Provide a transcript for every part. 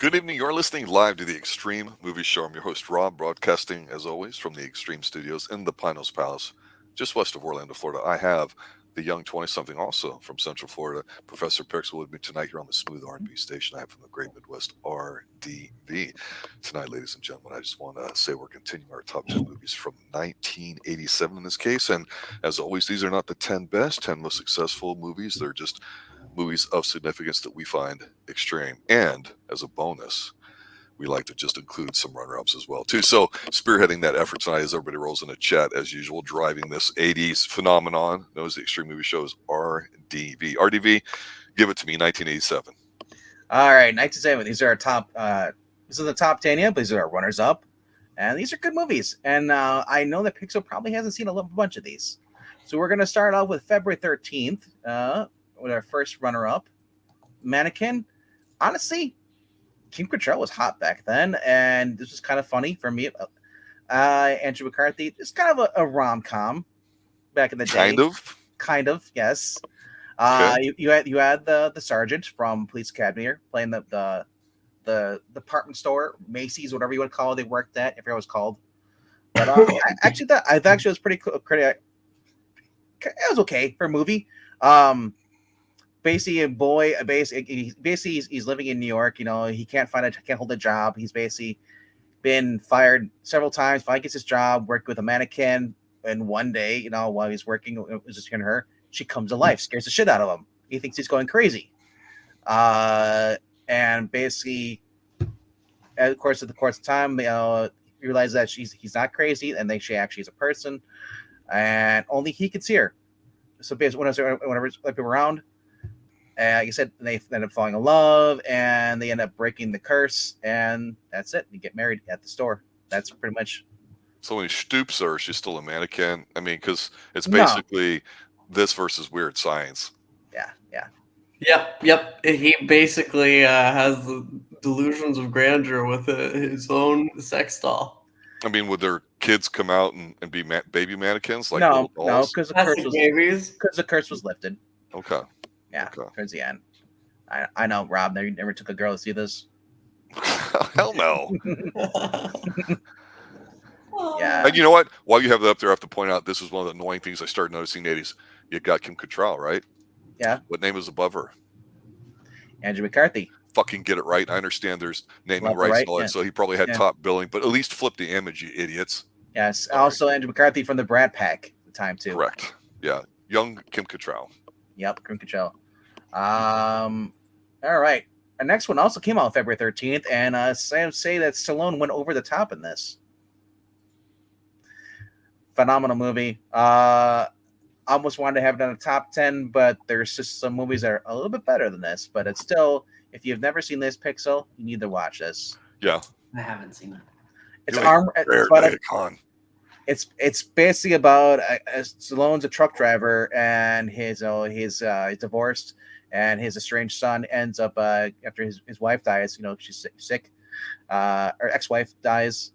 Good evening. You're listening live to the Xtreme Movie Show. I'm your host, Rob, broadcasting, as always, from the Xtreme Studios in the Pinos Palace, just west of Orlando, Florida. I have the young 20-something also from Central Florida, Professor Pixel, with me tonight here on the Smooth R&B station. I have from the Great Midwest, RDV. Tonight, ladies and gentlemen, I just want to say we're continuing our top 10 movies from 1987 in this case. And as always, these are not the 10 best, 10 most successful movies. They're just movies of significance that we find extreme. And as a bonus, we like to just include some runner-ups as well too. So spearheading that effort tonight as everybody rolls in the chat as usual, driving this 80s phenomenon known as the Extreme Movie Show is RDV. RDV, give it to me, 1987. All right, 1987. These are our top. This is the top 10 yet, but these are our runners-up, and these are good movies. And I know that Pixel probably hasn't seen a bunch of these, so we're gonna start off with February 13th. With our first runner-up, Mannequin. Honestly, Kim Cattrall was hot back then, and this was kind of funny for me. Andrew McCarthy. It's kind of a rom-com back in the day. Kind of, yes. Okay. You had the sergeant from Police Academy here playing the department store, Macy's, whatever you would call it. They worked at, if it was called. But I actually thought it was pretty cool. It was okay for a movie. Basically, he's living in New York. You know, he can't hold a job. He's basically been fired several times. Finally gets his job, worked with a mannequin, and one day, you know, while he's working, it was just her. She comes to life, scares the shit out of him. He thinks he's going crazy. And basically, at the course of time, you know, you realize that he's not crazy, and she actually is a person, and only he can see her. So basically, whenever people around. Like I said, they end up falling in love, and they end up breaking the curse, and that's it. They get married at the store. That's pretty much. So when he stoops her, she's still a mannequin. I mean, because it's basically this versus Weird Science. Yeah. Yep. He basically has the delusions of grandeur with his own sex doll. I mean, would their kids come out and be baby mannequins like no, little dolls? because the curse was lifted. Okay. Yeah, okay. Towards the end. I know, Rob, you never took a girl to see this. Hell no. Yeah. And you know what? While you have that up there, I have to point out this is one of the annoying things I started noticing in the 80s. You got Kim Cattrall, right? Yeah. What name is above her? Andrew McCarthy. Fucking get it right. I understand there's naming rights and all that, so he probably had top billing, but at least flip the image, you idiots. Yes. Sorry. Also, Andrew McCarthy from the Brat Pack at the time, too. Correct. Yeah. Young Kim Cattrall. Yep, Kim Cattrall. All right. Our next one also came out February 13th, and Sam say that Stallone went over the top in this. Phenomenal movie. Almost wanted to have it on a top 10, but there's just some movies that are a little bit better than this. But it's still, if you've never seen this, Pixel, you need to watch this. Yeah, I haven't seen it. It's basically about Stallone's a truck driver, and he's divorced, and his estranged son ends up after his wife dies. You know, she's sick. Or ex-wife dies.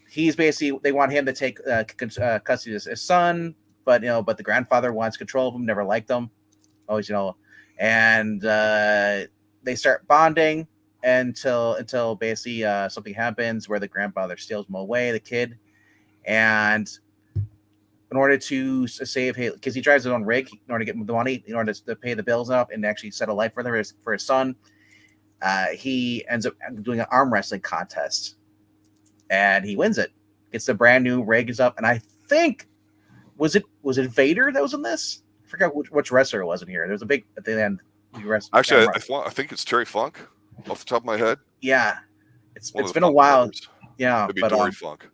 He's basically, they want him to take custody of his son, but the grandfather wants control of him. Never liked him, always, and they start bonding until basically something happens where the grandfather steals him away, the kid. And in order to save him, because he drives his own rig, in order to get the money, in order to pay the bills up and actually set a life for his son, he ends up doing an arm wrestling contest, and he wins it. Gets the brand new rig and stuff. And I think was it Vader that was in this? I forgot which wrestler it was in here. There was a big at the end. Actually, I think it's Terry Funk off the top of my head. Yeah, it's been a while. Brothers. Yeah, it'd be Dory Funk.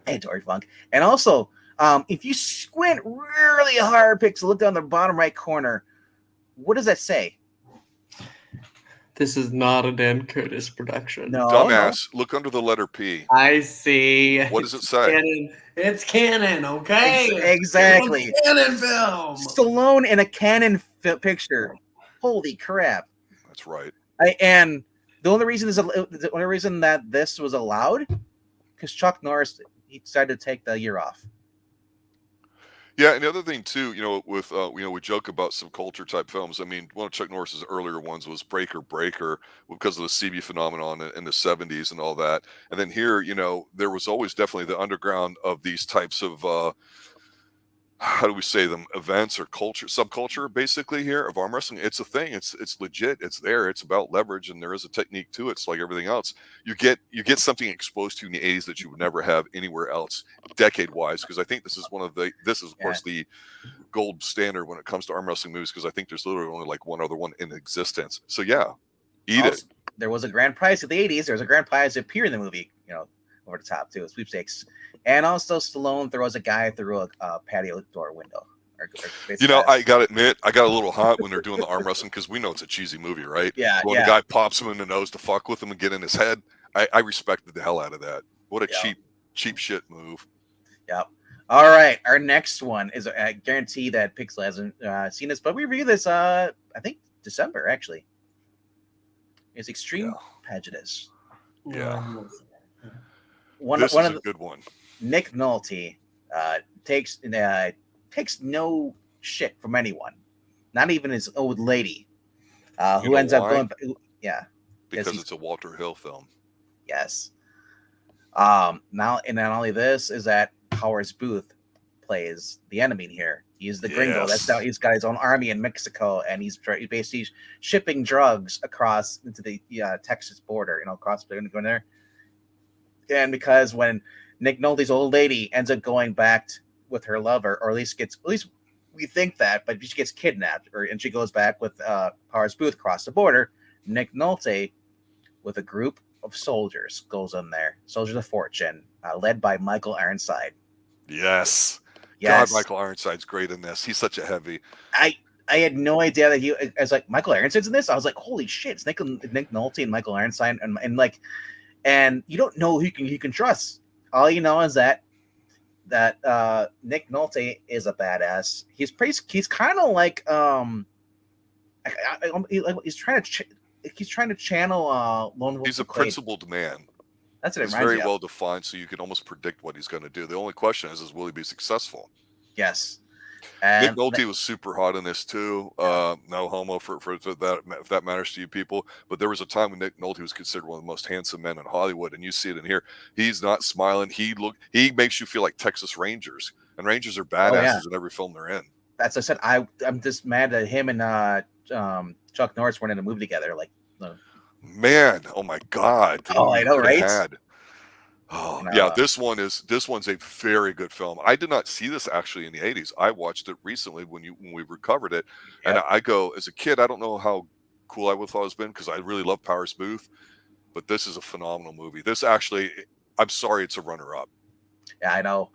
Hey, Dory Funk. And also, if you squint really hard, Pixel, look down the bottom right corner. What does that say? This is not a Dan Curtis production. No, dumbass. No. Look under the letter P. I see. What does it say? Canon. It's canon, okay? Exactly. It's a canon film. Stallone in a canon picture. Holy crap. That's right. And the only reason that this was allowed, because Chuck Norris, he decided to take the year off. Yeah, and the other thing too, with we joke about subculture type films. I mean, one of Chuck Norris's earlier ones was Breaker because of the CB phenomenon in the '70s and all that. And then here, there was always definitely the underground of these types of how do we say them, events or culture, subculture, basically here of arm wrestling. It's a thing. It's legit. It's there. It's about leverage, and there is a technique to it. It's like everything else. You get something exposed to in the '80s that you would never have anywhere else, decade wise. Because I think this is of Yeah. course the gold standard when it comes to arm wrestling movies. Because I think there's literally only like one other one in existence. So yeah, eat it. Also, there was a grand prize at the '80s. There was a grand prize to appear in the movie. Over the top too, sweepstakes. And also, Stallone throws a guy through a patio door window. I gotta admit, I got a little hot when they're doing the arm wrestling because we know it's a cheesy movie, right? Yeah, When yeah. the guy pops him in the nose to fuck with him and get in his head, I respected the hell out of that. What a Yeah. cheap shit move. Yep. All right, our next one is I guarantee that Pixel hasn't seen this, but we reviewed this. I think December actually. It's Extreme Prejudice. Yeah. This is a good one. Nick Nolte takes no shit from anyone, not even his old lady, who ends up going. Yeah, because it's a Walter Hill film. Yes. Now, and not only this is that Powers Booth plays the enemy here. He's the gringo. That's now he's got his own army in Mexico, and he's basically shipping drugs across into the Texas border. Across going there. And because when Nick Nolte's old lady ends up going back with her lover, or at least we think that, but she gets kidnapped, and she goes back with Powers Booth across the border. Nick Nolte, with a group of soldiers, goes in there, soldiers of fortune, led by Michael Ironside. Yes. God, Michael Ironside's great in this. He's such a heavy. I had no idea that he. I was like, Michael Ironside's in this. I was like, holy shit! It's Nick Nolte and Michael Ironside, and you don't know who you can trust. All you know is that Nick Nolte is a badass. He's kind of like he's trying to channel Lone Wolf. He's a principled man. That's what it He's reminds very me well of. defined, so you can almost predict what he's going to do. The only question is will he be successful? Yes. Nick Nolte was super hot in this too. No homo for that, if that matters to you people. But there was a time when Nick Nolte was considered one of the most handsome men in Hollywood, and you see it in here. He's not smiling. He makes you feel like Texas Rangers, and Rangers are badasses in every film they're in. That's what I said. I'm just mad that him and Chuck Norris weren't in a movie together. Man, oh my God! I know, right? Oh yeah, this one's a very good film. I did not see this actually in the '80s. I watched it recently when we recovered it, and I go, as a kid, I don't know how cool I would thought it's been because I really love Powers Booth, but this is a phenomenal movie. This actually, I'm sorry, it's a runner-up. Yeah, I know,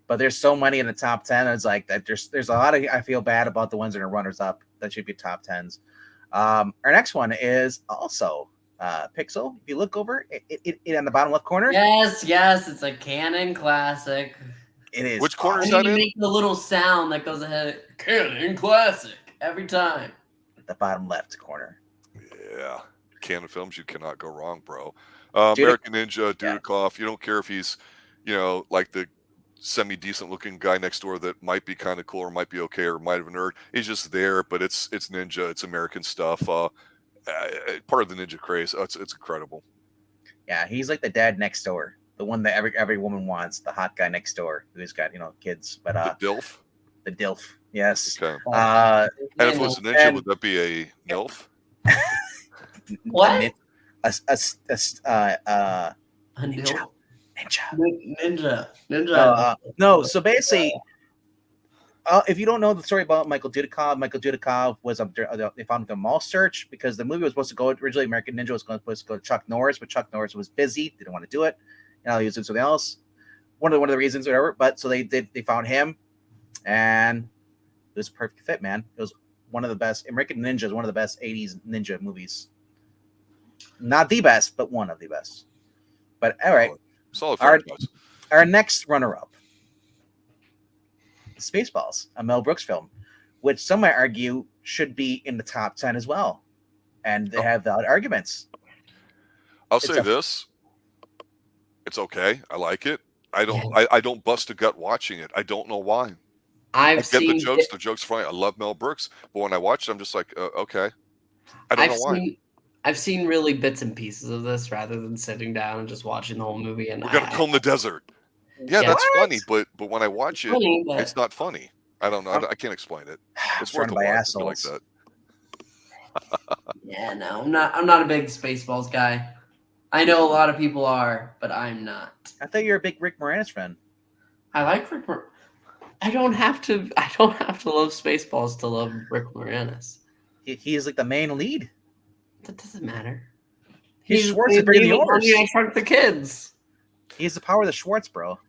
but there's so many in the top 10. It's like that. There's a lot of. I feel bad about the ones that are runners-up. That should be top 10s. Our next one is also Pixel. If you look over it in the bottom left corner. Yes, it's a canon classic. It is. Which corner is that in? Make the little sound that goes ahead. Canon classic every time. The bottom left corner. Yeah, canon films, you cannot go wrong, bro. American Ninja, Dudikoff. You don't care if he's, like the semi-decent looking guy next door that might be kind of cool or might be okay or might have a nerd. He's just there, but it's Ninja. It's American stuff. Part of the Ninja craze. It's incredible. Yeah, he's like the dad next door, the one that every woman wants, the hot guy next door who's got kids. But the DILF. The DILF, yes. Okay. And if it was a ninja, would that be a NILF? What? A ninja. No, so basically, if you don't know the story about Michael Dudikoff was they found him in a mall search because the movie was supposed to go originally. American Ninja was supposed to go to Chuck Norris, but Chuck Norris was busy, didn't want to do it. He was doing something else. One of the reasons, whatever. But so they found him, and it was a perfect fit, man. It was one of the best. American Ninja is one of the best '80s ninja movies. Not the best, but one of the best. But all right. Solid franchise. Our next runner-up, Spaceballs, a Mel Brooks film, which some might argue should be in the top 10 as well. And they have valid arguments. I'll say this. It's okay. I like it. I don't bust a gut watching it. I don't know why. I've I get the seen jokes. The jokes are funny. I love Mel Brooks, but when I watch it, I'm just like, okay. I don't I've know why. seen I've seen really bits and pieces of this rather than sitting down and just watching the whole movie. And We're gonna comb the desert. Yeah, yeah, that's What? funny, but when I watch it, funny, it's but not funny. I don't know. I'm, I can't explain it. I'm It's worth surrounded a by watch if you like assholes. that. yeah, no, I'm not a big Spaceballs guy. I know a lot of people are, but I'm not. I thought you were a big Rick Moranis fan. I like Rick. I don't have to. I don't have to love Spaceballs to love Rick Moranis. He is like the main lead. That doesn't matter. He's He's Schwartz the is bringing the lead of Honey, I oars. Shrunk the Kids. He's the power of the Schwartz, bro.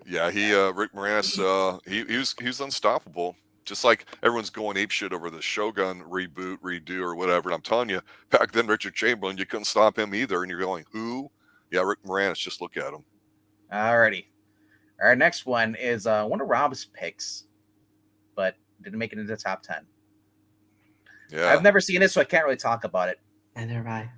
Yeah, Rick Moranis, he was unstoppable. Just like everyone's going apeshit over the Shogun reboot, redo, or whatever. And I'm telling you, back then Richard Chamberlain, you couldn't stop him either. And you're going, who? Yeah, Rick Moranis. Just look at him. Alrighty. Our next one is one of Rob's picks, but didn't make it into the top 10. Yeah, I've never seen it, so I can't really talk about it. Neither have I.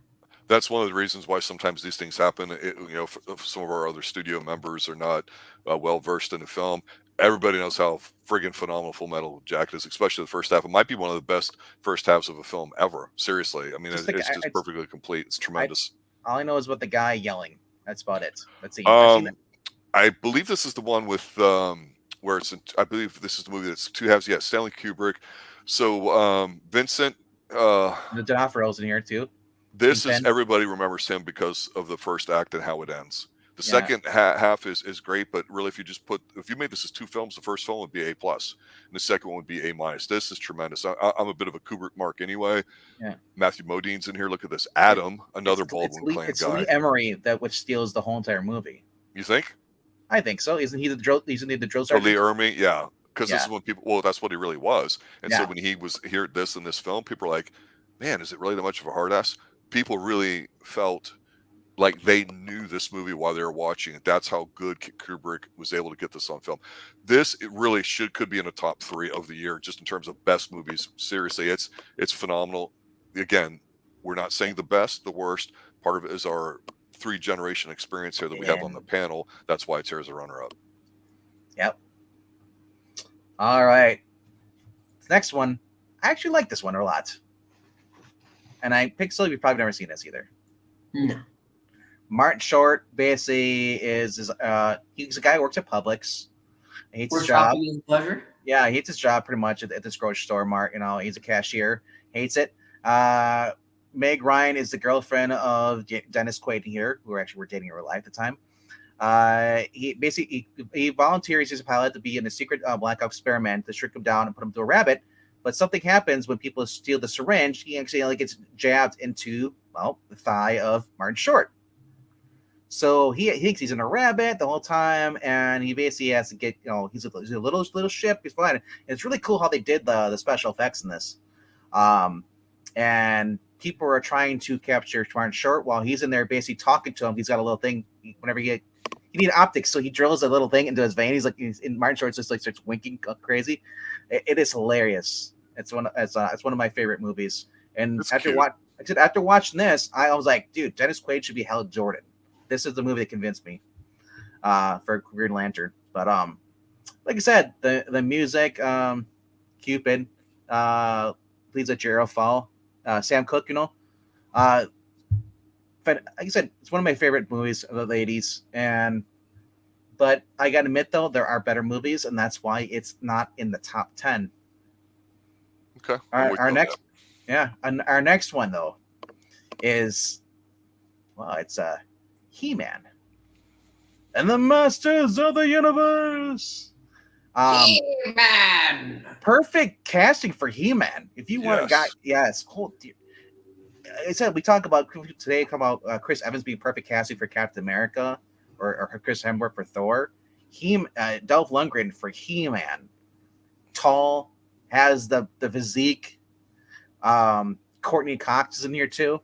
that's one of the reasons why sometimes these things happen. If some of our other studio members are not well versed in the film. Everybody knows how friggin' phenomenal Full Metal Jacket is, especially the first half. It might be one of the best first halves of a film ever. Seriously, I mean, Just it's just perfectly complete. It's tremendous. All I know is about the guy yelling. That's about it. Let's see. I've seen it. I believe this is the one with where it's. I believe this is the movie that's two halves. Yeah, Stanley Kubrick. So Vincent. The D'Onofrio's in here too. This King is Pen. everybody remembers him because of the first act and how it ends. The Yeah. second half is great, but really, if you made this as two films, the first film would be A plus, and the second one would be A minus. This is tremendous. I'm a bit of a Kubrick mark anyway. Yeah. Matthew Modine's in here. Look at this, Adam, another Baldwin clan it's guy. Lee Emery that which steals the whole entire movie. You think? I think so. Isn't he the drill? Isn't he the drill So sergeant? Lee Ermey, yeah, because this Yeah. is when people. Well, that's what he really was. And so Yeah. when he was here, this in this film, people are like, "Man, is it really that much of a hard ass?" People really felt like they knew this movie while they were watching it. That's how good Kubrick was able to get this on film. It really could be in the top 3 of the year, just in terms of best movies. Seriously, it's phenomenal. Again, we're not saying the best, the worst. Part of it is our 3-generation experience here that we have on the panel. That's why it's here as a runner-up. Yep. All right. Next one. I actually like this one a lot. And I picked so you've probably never seen this either. No. Martin Short basically is he's a guy who works at Publix. He hates We're his job. shopping is pleasure. Yeah, he hates his job pretty much at this grocery store. He's a cashier. Hates it. Meg Ryan is the girlfriend of Dennis Quaid here, who actually were dating in real life at the time. He volunteers as a pilot to be in a secret black ops experiment to shrink him down and put him to a rabbit. But something happens when people steal the syringe. He actually gets jabbed into the thigh of Martin Short. So he thinks he's in a rabbit the whole time, and he basically has to get he's a little ship. He's flying. And it's really cool how they did the special effects in this. And people are trying to capture Martin Short while he's in there, basically talking to him. He's got a little thing. Whenever he need optics, so he drills a little thing into his vein. He's in Martin Short just starts winking crazy. It is hilarious. It's one of my favorite movies. And after watching this, I was like, dude, Dennis Quaid should be Hal Jordan. This is the movie that convinced me for Green Lantern. But like I said, the music, Cupid, please let your arrow fall. Sam Cooke, but like I said, it's one of my favorite movies of the 80s. But I gotta admit though, there are better movies, and that's why it's not in the top 10. Okay. Our next one though is it's He-Man and the Masters of the Universe. He-Man. Perfect casting for He-Man. If you want a guy, yes. I said we talk about Chris Evans being perfect casting for Captain America, or Chris Hemsworth for Thor. Dolph Lundgren for He-Man. Tall, has the physique. Courtney Cox is in here too.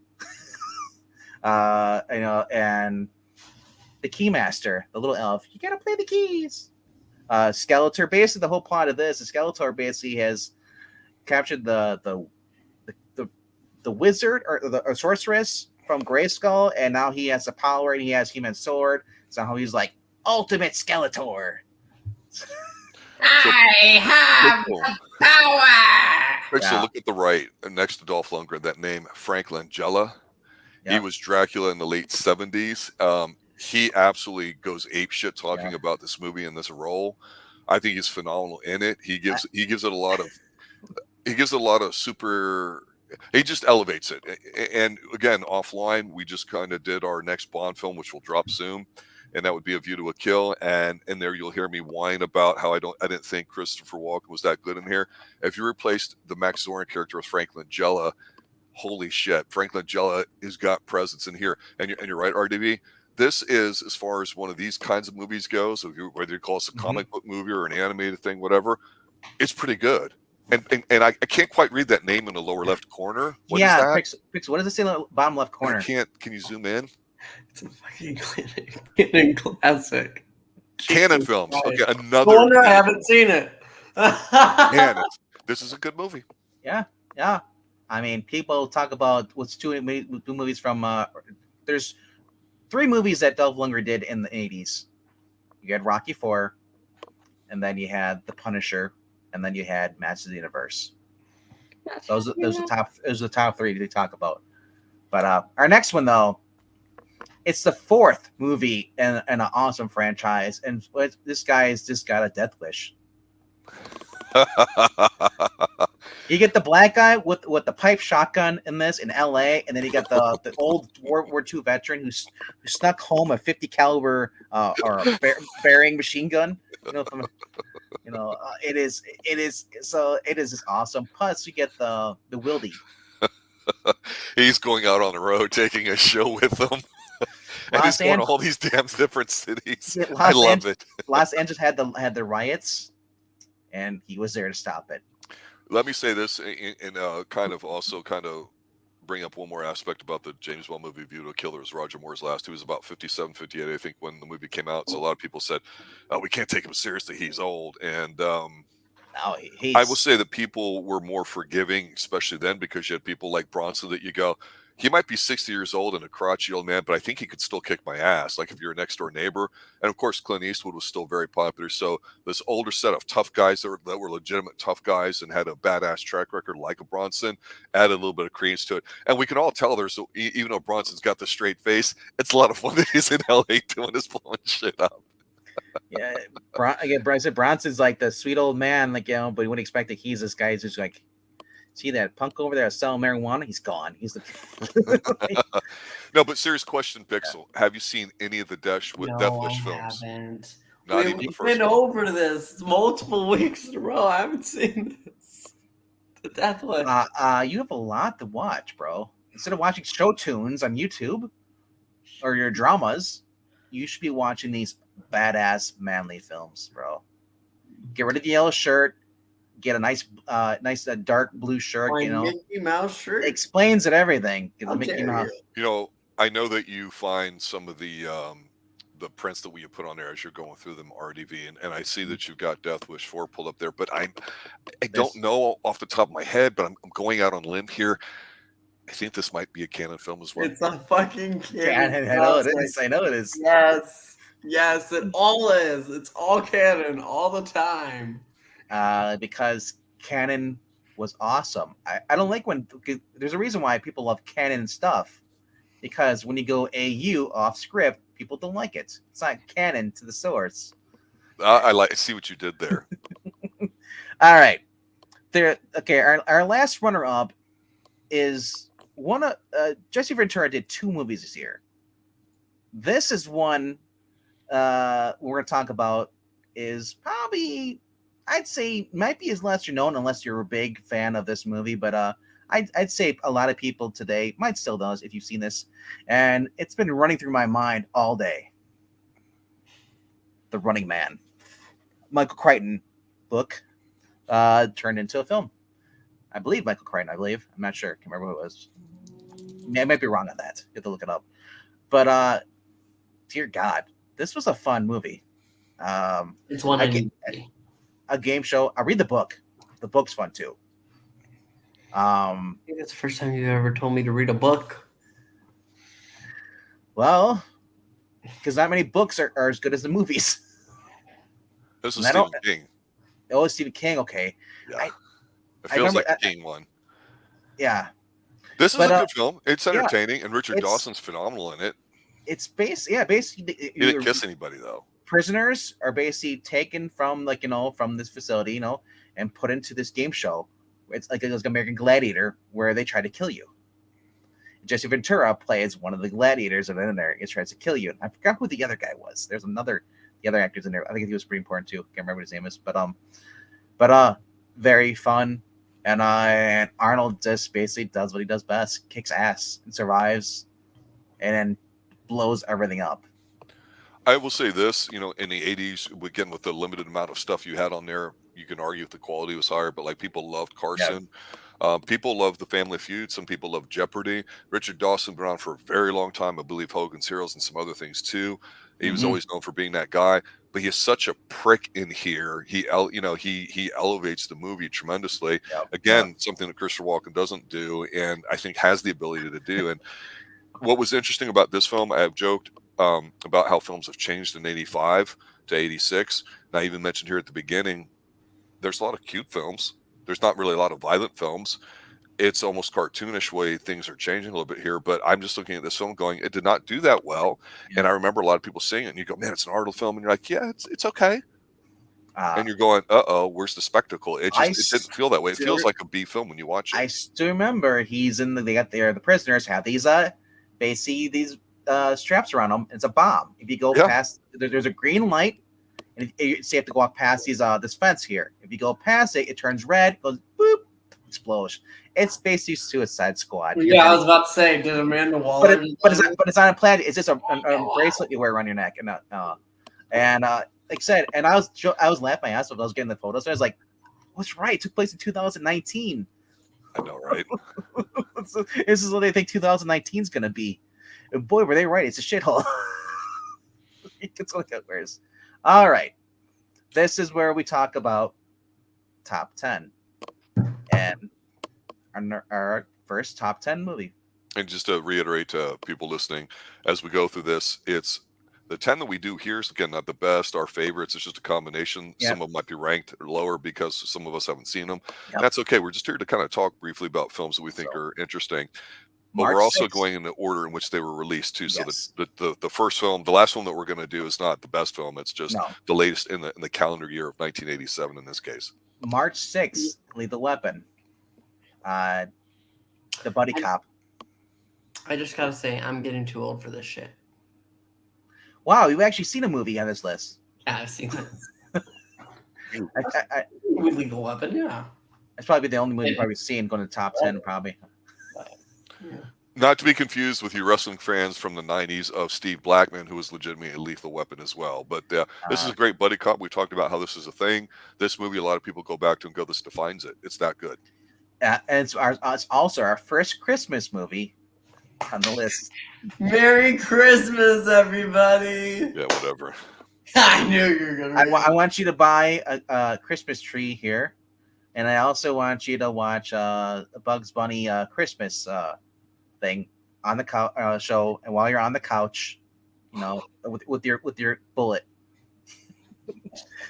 And the Keymaster, the little elf. You gotta play the keys. Skeletor. Basically, the whole plot of this is Skeletor basically has captured the wizard or the sorceress from Grayskull, and now he has the power and he has He-Man's sword. So now he's like ultimate Skeletor. I have power. So Yeah. look at the right next to Dolph Lundgren. That name, Frank Langella. He Yep. was Dracula in the late 70s. He absolutely goes apeshit talking Yeah. about this movie and this role. I think he's phenomenal in it. He gives it a lot of super. He just elevates it. And again, offline, we just kind of did our next Bond film, which will drop soon, and that would be A View to a Kill. And in there, you'll hear me whine about how I didn't think Christopher Walken was that good in here. If you replaced the Max Zorin character with Frank Langella, holy shit, Frank Langella has got presence in here. And you're right, RDB. This is, as far as one of these kinds of movies goes, whether you call this a comic book movie or an animated thing, whatever, it's pretty good. And I can't quite read that name in the lower left corner. What is that? Pix, what does it say in the bottom left corner? I can't. Can you zoom in? It's a fucking canon classic. Canon Jesus films. Christ. Okay, another. No wonder I haven't seen it. Man, this is a good movie. Yeah. I mean, people talk about what's two movies from. There's 3 movies that Dolph Lundgren did in the 80s. You had Rocky IV, and then you had The Punisher, and then you had Masters of the Universe. Those are the top 3 to talk about. But our next one, though, it's the 4th movie in an awesome franchise, and this guy has just got a death wish. You get the black guy with the pipe shotgun in this in L.A., and then you got the old World War II veteran who snuck home a 50 caliber or a bearing machine gun. It is just awesome. Plus, you get the Wildy. He's going out on the road, taking a show with them. And he's going to all these damn different cities. I love it. Los Angeles had the riots, and he was there to stop it. Let me say this and kind of bring up one more aspect about the James Bond movie View to a Kill. It was Roger Moore's last. He was about 57, 58, I think, when the movie came out. So a lot of people said, "Oh, we can't take him seriously. He's old." And I will say that people were more forgiving, especially then, because you had people like Bronson that you go, he might be 60 years old and a crotchety old man, but I think he could still kick my ass, like if you're a next door neighbor. And of course, Clint Eastwood was still very popular. So this older set of tough guys that were legitimate tough guys and had a badass track record, like a Bronson, added a little bit of credence to it. And we can all tell even though Bronson's got the straight face, it's a lot of fun that he's in LA doing this blowing shit up. Yeah, I said Bronson's like the sweet old man, but you wouldn't expect that he's this guy who's just like, see that punk over there selling marijuana? He's gone. He's the No, but serious question, Pixel. Yeah. Have you seen any of the Death Wish films? Haven't. Not even the first one. We've been over this multiple weeks in a row. I haven't seen this. The Death Wish. You have a lot to watch, bro. Instead of watching show tunes on YouTube or your dramas, you should be watching these badass manly films, bro. Get rid of the yellow shirt. Get a nice dark blue shirt. Mickey Mouse shirt explains it everything. Mickey Mouse. I know that you find some of the prints that we put on there as you're going through them, RDV, and I see that you've got Death Wish 4 pulled up there, but I don't know off the top of my head, but I'm going out on a limb here. I think this might be a canon film as well. It's a fucking canon. I know it is. I know it is. Yes, it all is. It's all canon all the time. Because canon was awesome. I don't like when there's a reason why people love canon stuff, because when you go AU off script, people don't like it. It's not canon to the source. I see what you did there. All right, our last runner up is one of Jesse Ventura did 2 movies this year. This is one we're going to talk about is probably, I'd say, might be as lesser known unless you're a big fan of this movie, but I'd say a lot of people today might still know if you've seen this, and it's been running through my mind all day. The Running Man, Michael Crichton book turned into a film. I believe Michael Crichton. I'm not sure. Can't remember who it was. I might be wrong on that. You have to look it up. But dear God, this was a fun movie. It's one a game show. I read the book. The book's fun too. I think that's the first time you ever told me to read a book. Well, because not many books are as good as the movies. This is Stephen King. Oh, Stephen King. Okay, Yeah, I it I feels remember. like the King one. Yeah, This is but a good film. It's yeah, entertaining, and Richard it's Dawson's phenomenal in it. basically He didn't kiss anybody though. prisoners are basically taken from from this facility, and put into this game show. It's like American Gladiator where they try to kill you. Jesse Ventura plays one of the gladiators, and in there he tries to kill you. And I forgot who the other guy was. There's the other actors in there. I think he was pretty important too. Can't remember what his name is, but very fun. And Arnold just basically does what he does best: kicks ass and survives, and then blows everything up. I will say this, in the 80s, again, with the limited amount of stuff you had on there, you can argue if the quality was higher, but like people loved Yeah. Carson. People loved The Family Feud. Some people loved Jeopardy. Richard Dawson been around for a very long time. I believe Hogan's Heroes and some other things too. He was Mm-hmm. always known for being that guy, but he's such a prick in here. He elevates the movie tremendously. Yep. Yep. Again, something that Christopher Walken doesn't do, and I think has the ability to do. And what was interesting about this film, I have joked about how films have changed in 85 to 86. And I even mentioned here at the beginning, there's a lot of cute films. There's not really a lot of violent films. It's almost cartoonish way things are changing a little bit here. But I'm just looking at this film going, it did not do that well. And Yeah. I remember a lot of people saying it, and you go, man, it's an Arnold film. And you're like, yeah, it's okay. Uh, And you're going, where's the spectacle? It didn't feel that way. It still- feels like a B film when you watch I it. still remember they got there. The prisoners have these basically these straps around them. It's a bomb. If you go Yeah. past, there's a green light, and you have to walk past this fence here. If you go past it, it turns red, goes boop, explosion. It's basically Suicide Squad. Yeah, I was about to say, did Amanda Waller? but it's not a plaid. It's just a bracelet you wear around your neck, and like I said, and I was laughing my ass off. I was getting the photos. I was like, "What's right? It took place in 2019." I know, right? This is what they think 2019 is gonna be. And boy, were they right! It's a shithole. It's what it wears. All right, this is where we talk about top 10 and our first top 10 movie. And just to reiterate to people listening, as we go through this, it's the 10 that we do here is, again, not the best, our favorites. It's just a combination. Yep. Some of them might be ranked lower because some of us haven't seen them. Yep. That's okay. We're just here to kind of talk briefly about films that we think are interesting. But March we're also 6th. going in the order in which they were released too. So Yes. the first film, the last film that we're going to do is not the best film. It's just No. the latest in the calendar year of 1987 in this case. March 6th, Lethal Weapon. The buddy cop. I just gotta say, I'm getting too old for this shit. Wow, you've actually seen a movie on this list. Yeah, I've seen that. With Lethal Weapon, yeah. It's probably the only movie you've probably seen going to the top 10, probably. Yeah. Not to be confused with you wrestling fans from the 90s of Steve Blackman, who was legitimately a Lethal Weapon as well. But this is a great buddy cop. We talked about how this is a thing. This movie, a lot of people go back to and go, this defines it. It's that good. And it's also our first Christmas movie on the list. Merry Christmas, everybody! Yeah, whatever. I knew you were gonna. I want you to buy a Christmas tree here, and I also want you to watch a Bugs Bunny Christmas thing on the show, and while you're on the couch, with your bullet.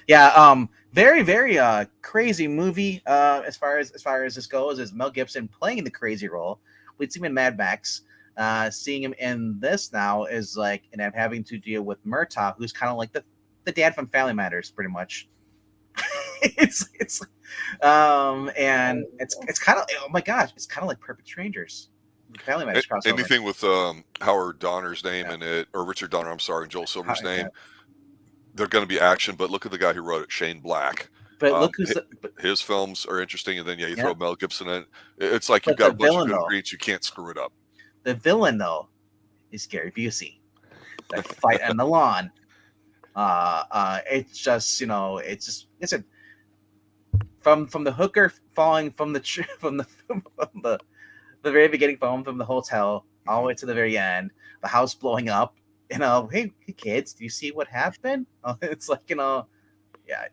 Yeah, very very crazy movie. As far as this goes, is Mel Gibson playing the crazy role. We'd seen him in Mad Max. Seeing him in this now is like, and I'm having to deal with Murtaugh, who's kind of like the dad from Family Matters, pretty much. it's and it's kind of, oh my gosh, it's kind of like Perfect Strangers. Family Matters crossover. Anything with Howard Donner's name in it, or Richard Donner, I'm sorry, and Joel Silver's name, they're going to be action. But look at the guy who wrote it, Shane Black. But look who's his films are interesting, and then you throw Mel Gibson in. It's like you've But got a the bunch of villain, good though. ingredients. You can't screw it up. The villain though is Gary Busey. That fight on the lawn. It's just, it's a from the hooker falling from the very beginning, falling from the hotel all the way to the very end, the house blowing up. Hey kids, do you see what happened? It's like, yeah.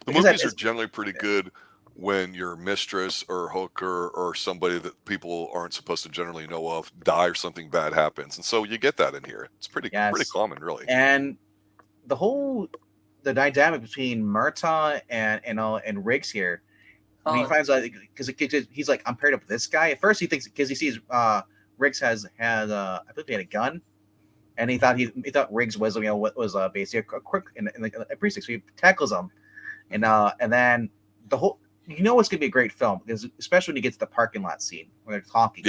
The movies are generally pretty good when your mistress or hooker or somebody that people aren't supposed to generally know of die or something bad happens, and so you get that in here. It's pretty common, really. And the the dynamic between Murtaugh and Riggs here. When he finds out, because he's like, I'm paired up with this guy. At first, he thinks because he sees Riggs has I believe he had a gun, and he thought Riggs was what was basically a quick in a precinct. So he tackles him, and then the whole it's gonna be a great film because especially when you get to the parking lot scene where they're talking,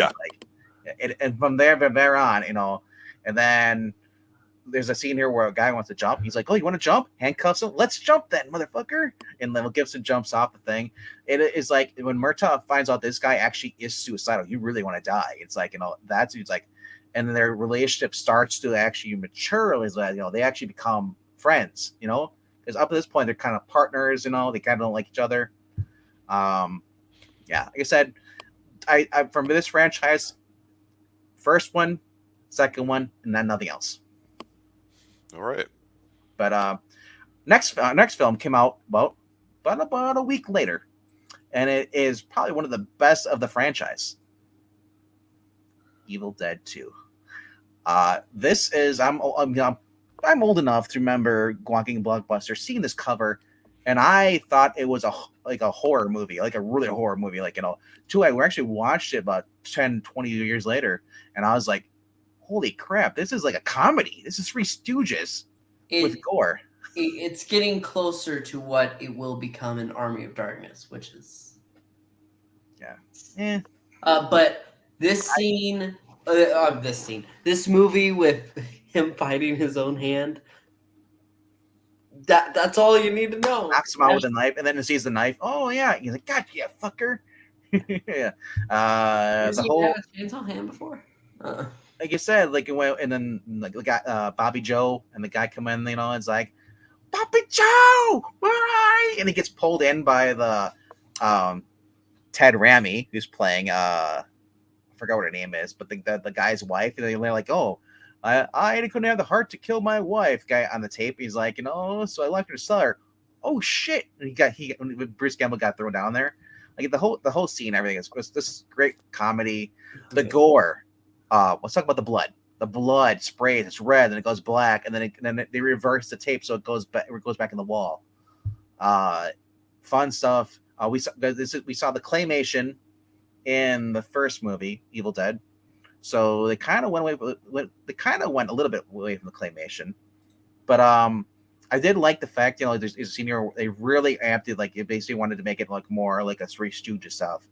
and from there on, and then there's a scene here where a guy wants to jump. He's like, "Oh, you want to jump? Handcuffs him. Let's jump then, motherfucker!" And then Gibson jumps off the thing. It is like when Murtaugh finds out this guy actually is suicidal. You really want to die. It's like that's it's like, and then their relationship starts to actually mature. Is that they actually become friends. Because up to this point they're kind of partners. They kind of don't like each other. Like I said, I from this franchise, first one, second one, and then nothing else. All right. But next film came out about a week later, and it is probably one of the best of the franchise. Evil Dead 2. This is I'm old enough to remember walking Blockbuster, seeing this cover, and I thought it was a horror movie, like a really horror movie, we actually watched it about 10, 20 years later, and I was like, holy crap, this is like a comedy. This is Three Stooges with gore. It's getting closer to what it will become in Army of Darkness, which is... But this movie with him fighting his own hand, that's all you need to know. Knocks him out with a knife, and then he sees the knife. Oh, yeah. He's like, God, yeah, fucker. Yeah. Has he had a chainsaw hand before? Like you said, and then the guy, Bobby Joe, and the guy come in, it's like, Bobby Joe, where are you? And he gets pulled in by the Ted Raimi, who's playing I forgot what her name is, but the guy's wife. And they're like, oh, I couldn't have the heart to kill my wife. Guy on the tape, he's like, so I left her to sell her. Oh shit! And Bruce Campbell got thrown down there. Like the whole scene, everything was this great comedy. The gore. Let's talk about the blood. The blood sprays. It's red, and it goes black, and then they reverse the tape so it goes back in the wall. Fun stuff. We saw the claymation in the first movie, Evil Dead. So they kind of went a little bit away from the claymation, but I did like the fact there's a scene here they really amped it, like it basically wanted to make it like more like a Three Stooges stuff,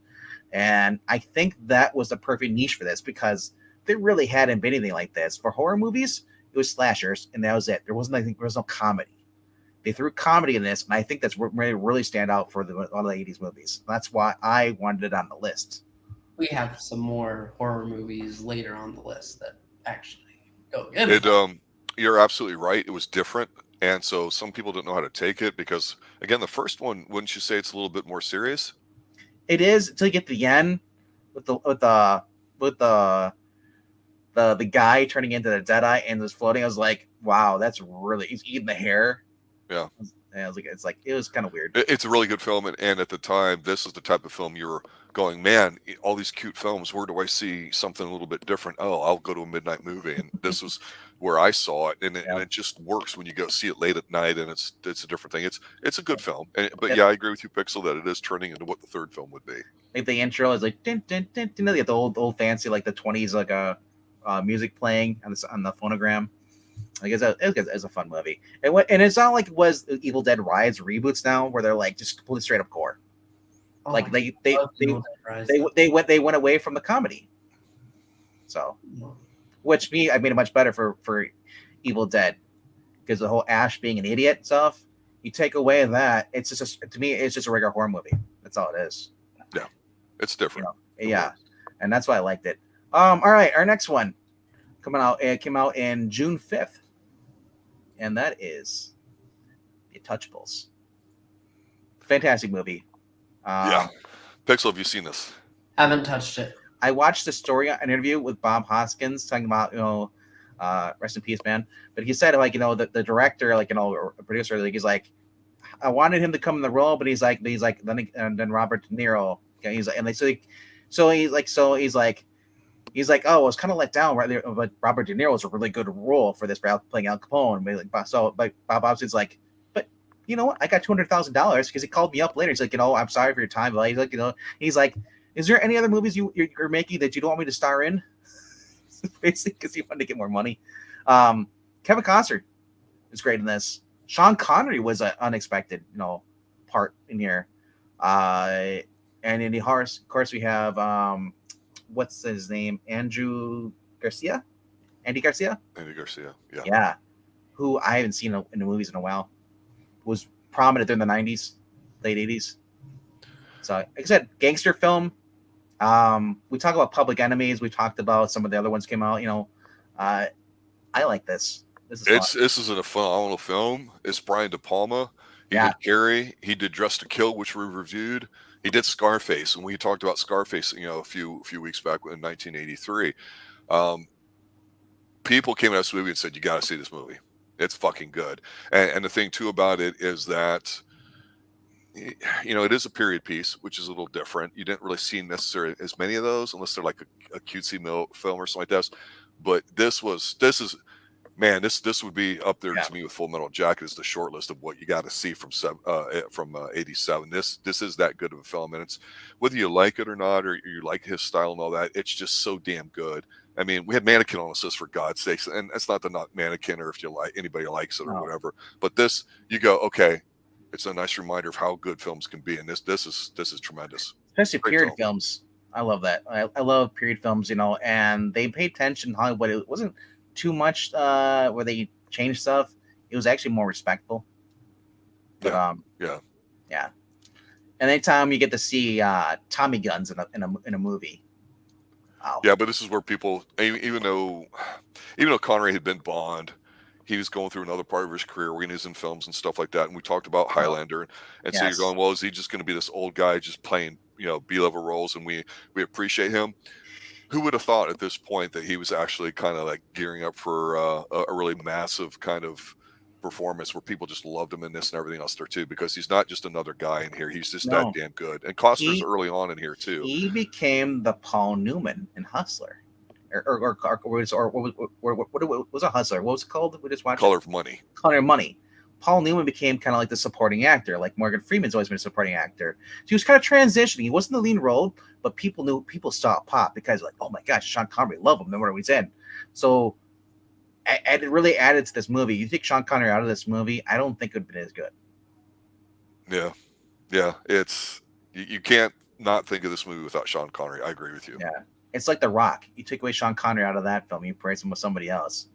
and I think that was the perfect niche for this because there really hadn't been anything like this for horror movies. It was slashers, and that was it. There was no comedy. They threw comedy in this, and I think that's what really stand out for a lot of the 80s movies. That's why I wanted it on the list. We have some more horror movies later on the list that actually go good. You're absolutely right. It was different, and so some people don't know how to take it because, again, the first one, wouldn't you say it's a little bit more serious? It is until you get to the end with the guy turning into the Deadeye and just floating. I was like, wow, that's really, he's eating the hair. Yeah. And I was like, it was kind of weird. It's a really good film, and at the time, this is the type of film you're going, man, all these cute films, where do I see something a little bit different? Oh, I'll go to a midnight movie, and this was where I saw it, and it just works when you go see it late at night, and it's a different thing. It's a good film, but I agree with you, Pixel, that it is turning into what the third film would be. Like the intro is like, dun, dun, dun, dun, the old fancy, like the 20s, like music playing on the phonogram. Like it's a fun movie, and it's not like it was Evil Dead Rise reboots now, where they're like just completely straight up gore. Like they went away from the comedy. So, which I made it much better for Evil Dead because the whole Ash being an idiot stuff. You take away that, it's just to me, it's just a regular horror movie. That's all it is. Yeah, it's different. Yeah, and that's why I liked it. All right, our next one it came out in June 5th. And that is The Untouchables. Fantastic movie. Pixel, have you seen this? Haven't touched it. I watched the story interview with Bob Hoskins talking about, rest in peace, man. But he said, the director, or producer, he's like, I wanted him to come in the role, but he's like, then Robert De Niro. He's like, oh, I was kind of let down, right there. But Robert De Niro was a really good role for this, playing Al Capone. But Bob Hoskins like, but you know what? I got $200,000 because he called me up later. He's like, I'm sorry for your time, but he's like, he's like, is there any other movies you're making that you don't want me to star in? Basically, because he wanted to get more money. Kevin Costner is great in this. Sean Connery was an unexpected, part in here. And in the horse, of course, we have what's his name? Andy Garcia. Andy Garcia. Yeah. Yeah. Who I haven't seen in the movies in a while. Was prominent in the 90s, late 80s. So, like I said, gangster film. We talk about Public Enemies. We talked about some of the other ones came out. I like this. This is a phenomenal film. It's Brian De Palma. He Yeah. did Carrie. He did Dress to Kill, which we reviewed. He did Scarface, and we talked about Scarface, a few weeks back in 1983. People came at this movie and said, "You got to see this movie. It's fucking good." And the thing too about it is that, it is a period piece, which is a little different. You didn't really see necessarily as many of those unless they're like a cutesy film or something like that. But this would be up there to me with Full Metal Jacket as the short list of what you got to see from '87. This is that good of a film, and it's whether you like it or not, or you like his style and all that. It's just so damn good. I mean, we had Mannequin on this list for God's sakes, and that's not Mannequin or if anybody likes it or whatever. But this, you go, okay, it's a nice reminder of how good films can be, and this is tremendous. Especially period films. I love that. I love period films, and they paid attention to Hollywood. It wasn't too much where they changed stuff. It was actually more respectful. But, yeah. And anytime you get to see Tommy guns in a movie. Wow. Yeah, but this is where people, even though Connery had been Bond, he was going through another part of his career where he was in films and stuff like that. And we talked about Highlander, and so you're going, well, is he just going to be this old guy just playing B-level roles, and we appreciate him? Who would have thought at this point that he was actually kind of like gearing up for a really massive kind of performance where people just loved him in this and everything else there too, because he's not just another guy in here. He's just that damn good. And Costner's early on in here too. He became the Paul Newman in Hustler. Or what was a Hustler? What was it called? We just watched Color of Money. Color of Money. Paul Newman became kind of like the supporting actor, like Morgan Freeman's always been a supporting actor. So he was kind of transitioning. He wasn't the lead role, but people saw it pop because like, oh my gosh, Sean Connery, love him no matter what he's in. So it really added to this movie. You take Sean Connery out of this movie, I don't think it would have been as good. Yeah. It's you can't not think of this movie without Sean Connery. I agree with you. Yeah. It's like The Rock. You take away Sean Connery out of that film, you replace him with somebody else.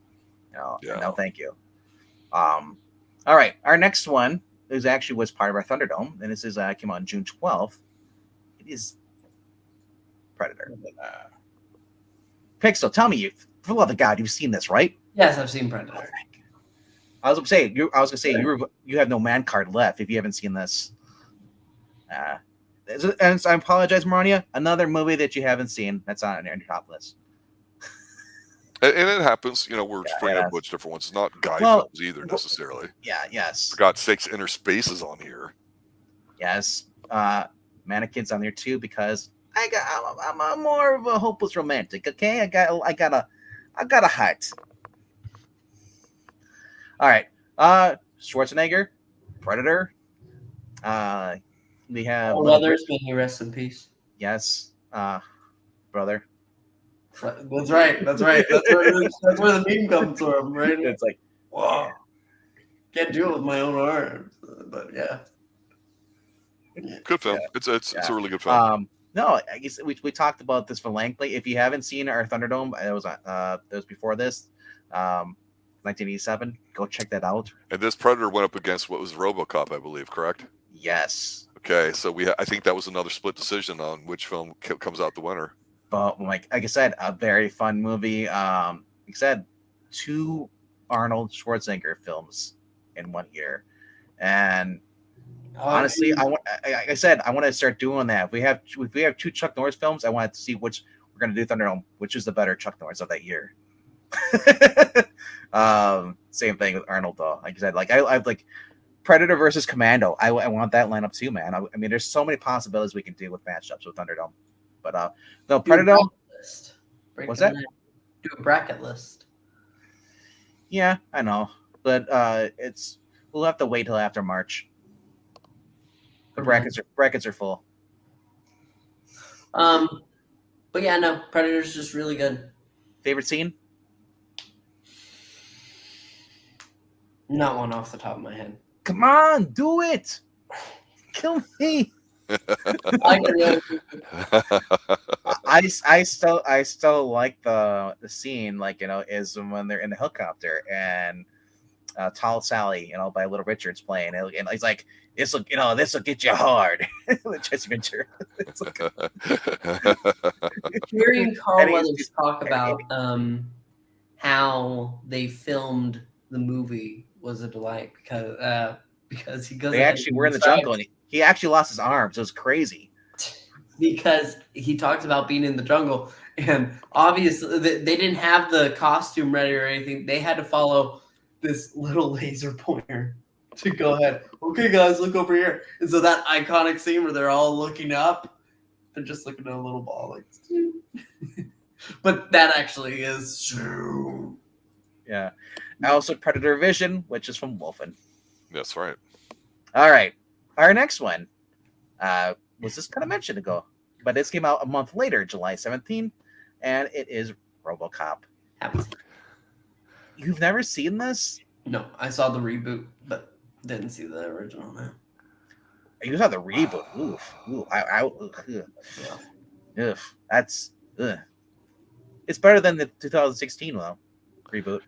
No, thank you. All right, our next one was part of our Thunderdome, and this came out on June 12th. It is Predator. Pixel, tell me, for the love of God, you've seen this, right? Yes, I've seen Predator. I was gonna say you have no man card left if you haven't seen this. And I apologize, Marania. Another movie that you haven't seen that's on your top list. And it happens, we're bringing up a bunch of different ones. It's not guy films either, necessarily. Yeah, yes. For God's sakes, Inner Space is on here. Yes. Mannequin's on there too because I'm more of a hopeless romantic. Okay, I got a heart. All right. Schwarzenegger, Predator. We have Brothers. May he rest in peace. Yes, brother. That's right. That's where the meme comes from, right? It's like, wow, can't do it with my own arms, but yeah. Good film. Yeah. It's a really good film. No, I guess we talked about this for lengthly. If you haven't seen our Thunderdome, it was before this, 1987. Go check that out. And this Predator went up against what was RoboCop, I believe, correct? Yes. Okay, so I think that was another split decision on which film comes out the winner. But like I said, a very fun movie. Like I said, 2 Arnold Schwarzenegger films in 1 year, and honestly, I want to start doing that. If we have 2 Chuck Norris films, I want to see which we're going to do Thunderdome, which is the better Chuck Norris of that year. Same thing with Arnold though. Like I said, I've like Predator versus Commando. I want that lineup too, man. I mean, there's so many possibilities we can do with matchups with Thunderdome. But no, Predator. What's that? Do a bracket list. Yeah, I know, but We'll have to wait till after March. The Okay. brackets are full. But yeah, no, Predator's just really good. Favorite scene? Not one off the top of my head. Come on, do it. Kill me. I can really I still like the scene, like, is when they're in the helicopter and Tall Sally, by Little Richard's playing, and he's like, this'll get you hard. Jesse Ventura. It's like, hearing Carl and he's- Weathers talk about how they filmed the movie was a delight because he goes they ahead actually and were in the describes- jungle, and he actually lost his arms. It was crazy. because he talks about being in the jungle, and obviously they didn't have the costume ready or anything. They had to follow this little laser pointer to go ahead. Okay, guys, look over here. And so that iconic scene where they're all looking up, they're just looking at a little ball, like. But that actually is. Yeah. Also, Predator Vision, which is from Wolfen. That's right. All right. Our next one was just kind of mentioned ago, but this came out a month later, July 17th, and it is RoboCop. Haven't seen it. You've never seen this? No, I saw the reboot, but didn't see the original. No. You saw the reboot. Oof. Ooh, ugh. Ugh. That's. Ugh. It's better than the 2016 reboot.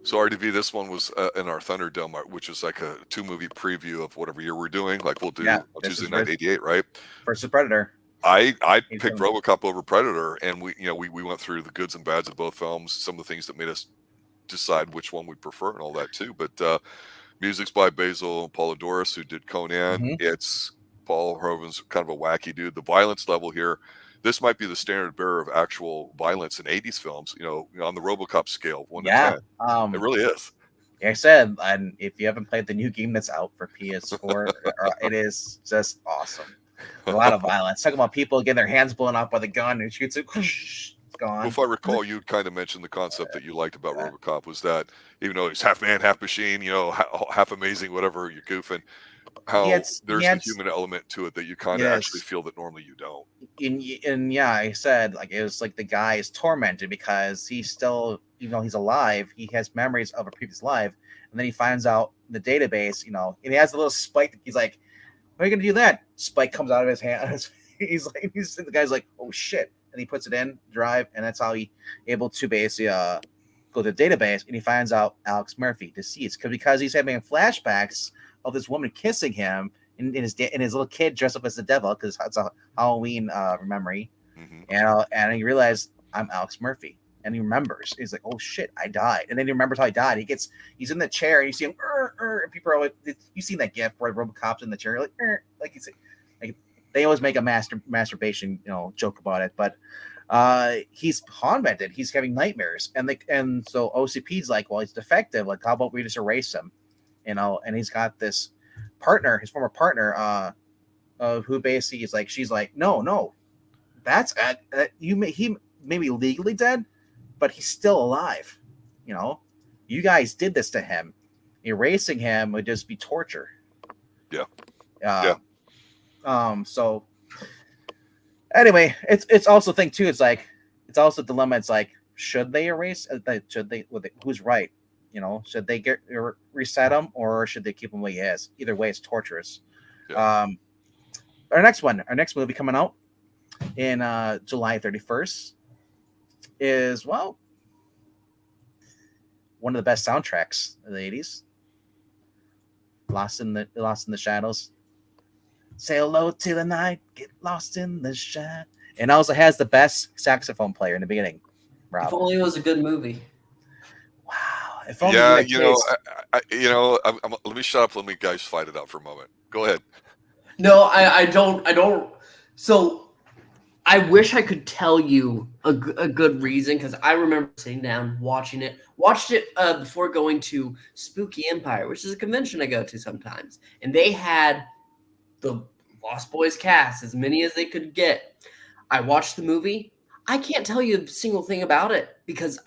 So RDV, this one was in our Thunderdome, which is like a 2-movie preview of whatever year we're doing. Like we'll do on Tuesday night, 88, right? Versus Predator. I picked RoboCop over Predator, and we went through the goods and bads of both films, some of the things that made us decide which one we prefer and all that too. But music's by Basil Polidoris, who did Conan. Mm-hmm. It's Paul Verhoeven's kind of a wacky dude. The violence level here, this might be the standard bearer of actual violence in 80s films, on the RoboCop scale, 1 to 10. It really is. Like I said, and if you haven't played the new game that's out for PS4, it is just awesome. A lot of violence. Talking about people getting their hands blown off by the gun and shoots it. It's gone. Well, if I recall, you kind of mentioned the concept that you liked about RoboCop was that even though he's half man, half machine, half amazing, whatever, you're goofing, how there's the human element to it that you kind of actually feel that normally you don't. And yeah, I said, like, it was like the guy is tormented because he's still, even though he's alive, he has memories of a previous life, and then he finds out in the database, and he has a little spike. He's like, "How are you gonna do that?" Spike comes out of his hand. The guy's like, "Oh shit!" And he puts it in drive, and that's how he able to basically go to the database, and he finds out Alex Murphy deceased because he's having flashbacks of this woman kissing him and his little kid dressed up as the devil because it's a Halloween memory. Mm-hmm. And he realized, I'm Alex Murphy, and he remembers. He's like, "Oh shit, I died." And then he remembers how he died. He's in the chair, and you see him, and people are always, you seen that gif where RoboCop's in the chair, like you see, like they always make a masturbation joke about it, but he's haunted. He's having nightmares, and so OCP's like, well, he's defective. Like, how about we just erase him? And he's got this partner, his former partner, who basically is like, she's like, no, that's he may be legally dead, but he's still alive. You guys did this to him. Erasing him would just be torture. Yeah. So anyway, it's also a thing too. It's also a dilemma. It's like, should they erase? Who's right? Should they reset him, or should they keep him the way he is? Either way, it's torturous. Yeah. Our next movie coming out in July 31st is, well, one of the best soundtracks of the 80s. Lost in the Shadows. Say hello to the night, get lost in the shadow. And also has the best saxophone player in the beginning. Rob. If only it was a good movie. Wow. If only let me shut up. Let me guys fight it out for a moment. Go ahead. No, I don't. So I wish I could tell you a good reason, because I remember sitting down, watched it before going to Spooky Empire, which is a convention I go to sometimes. And they had the Lost Boys cast, as many as they could get. I watched the movie. I can't tell you a single thing about it because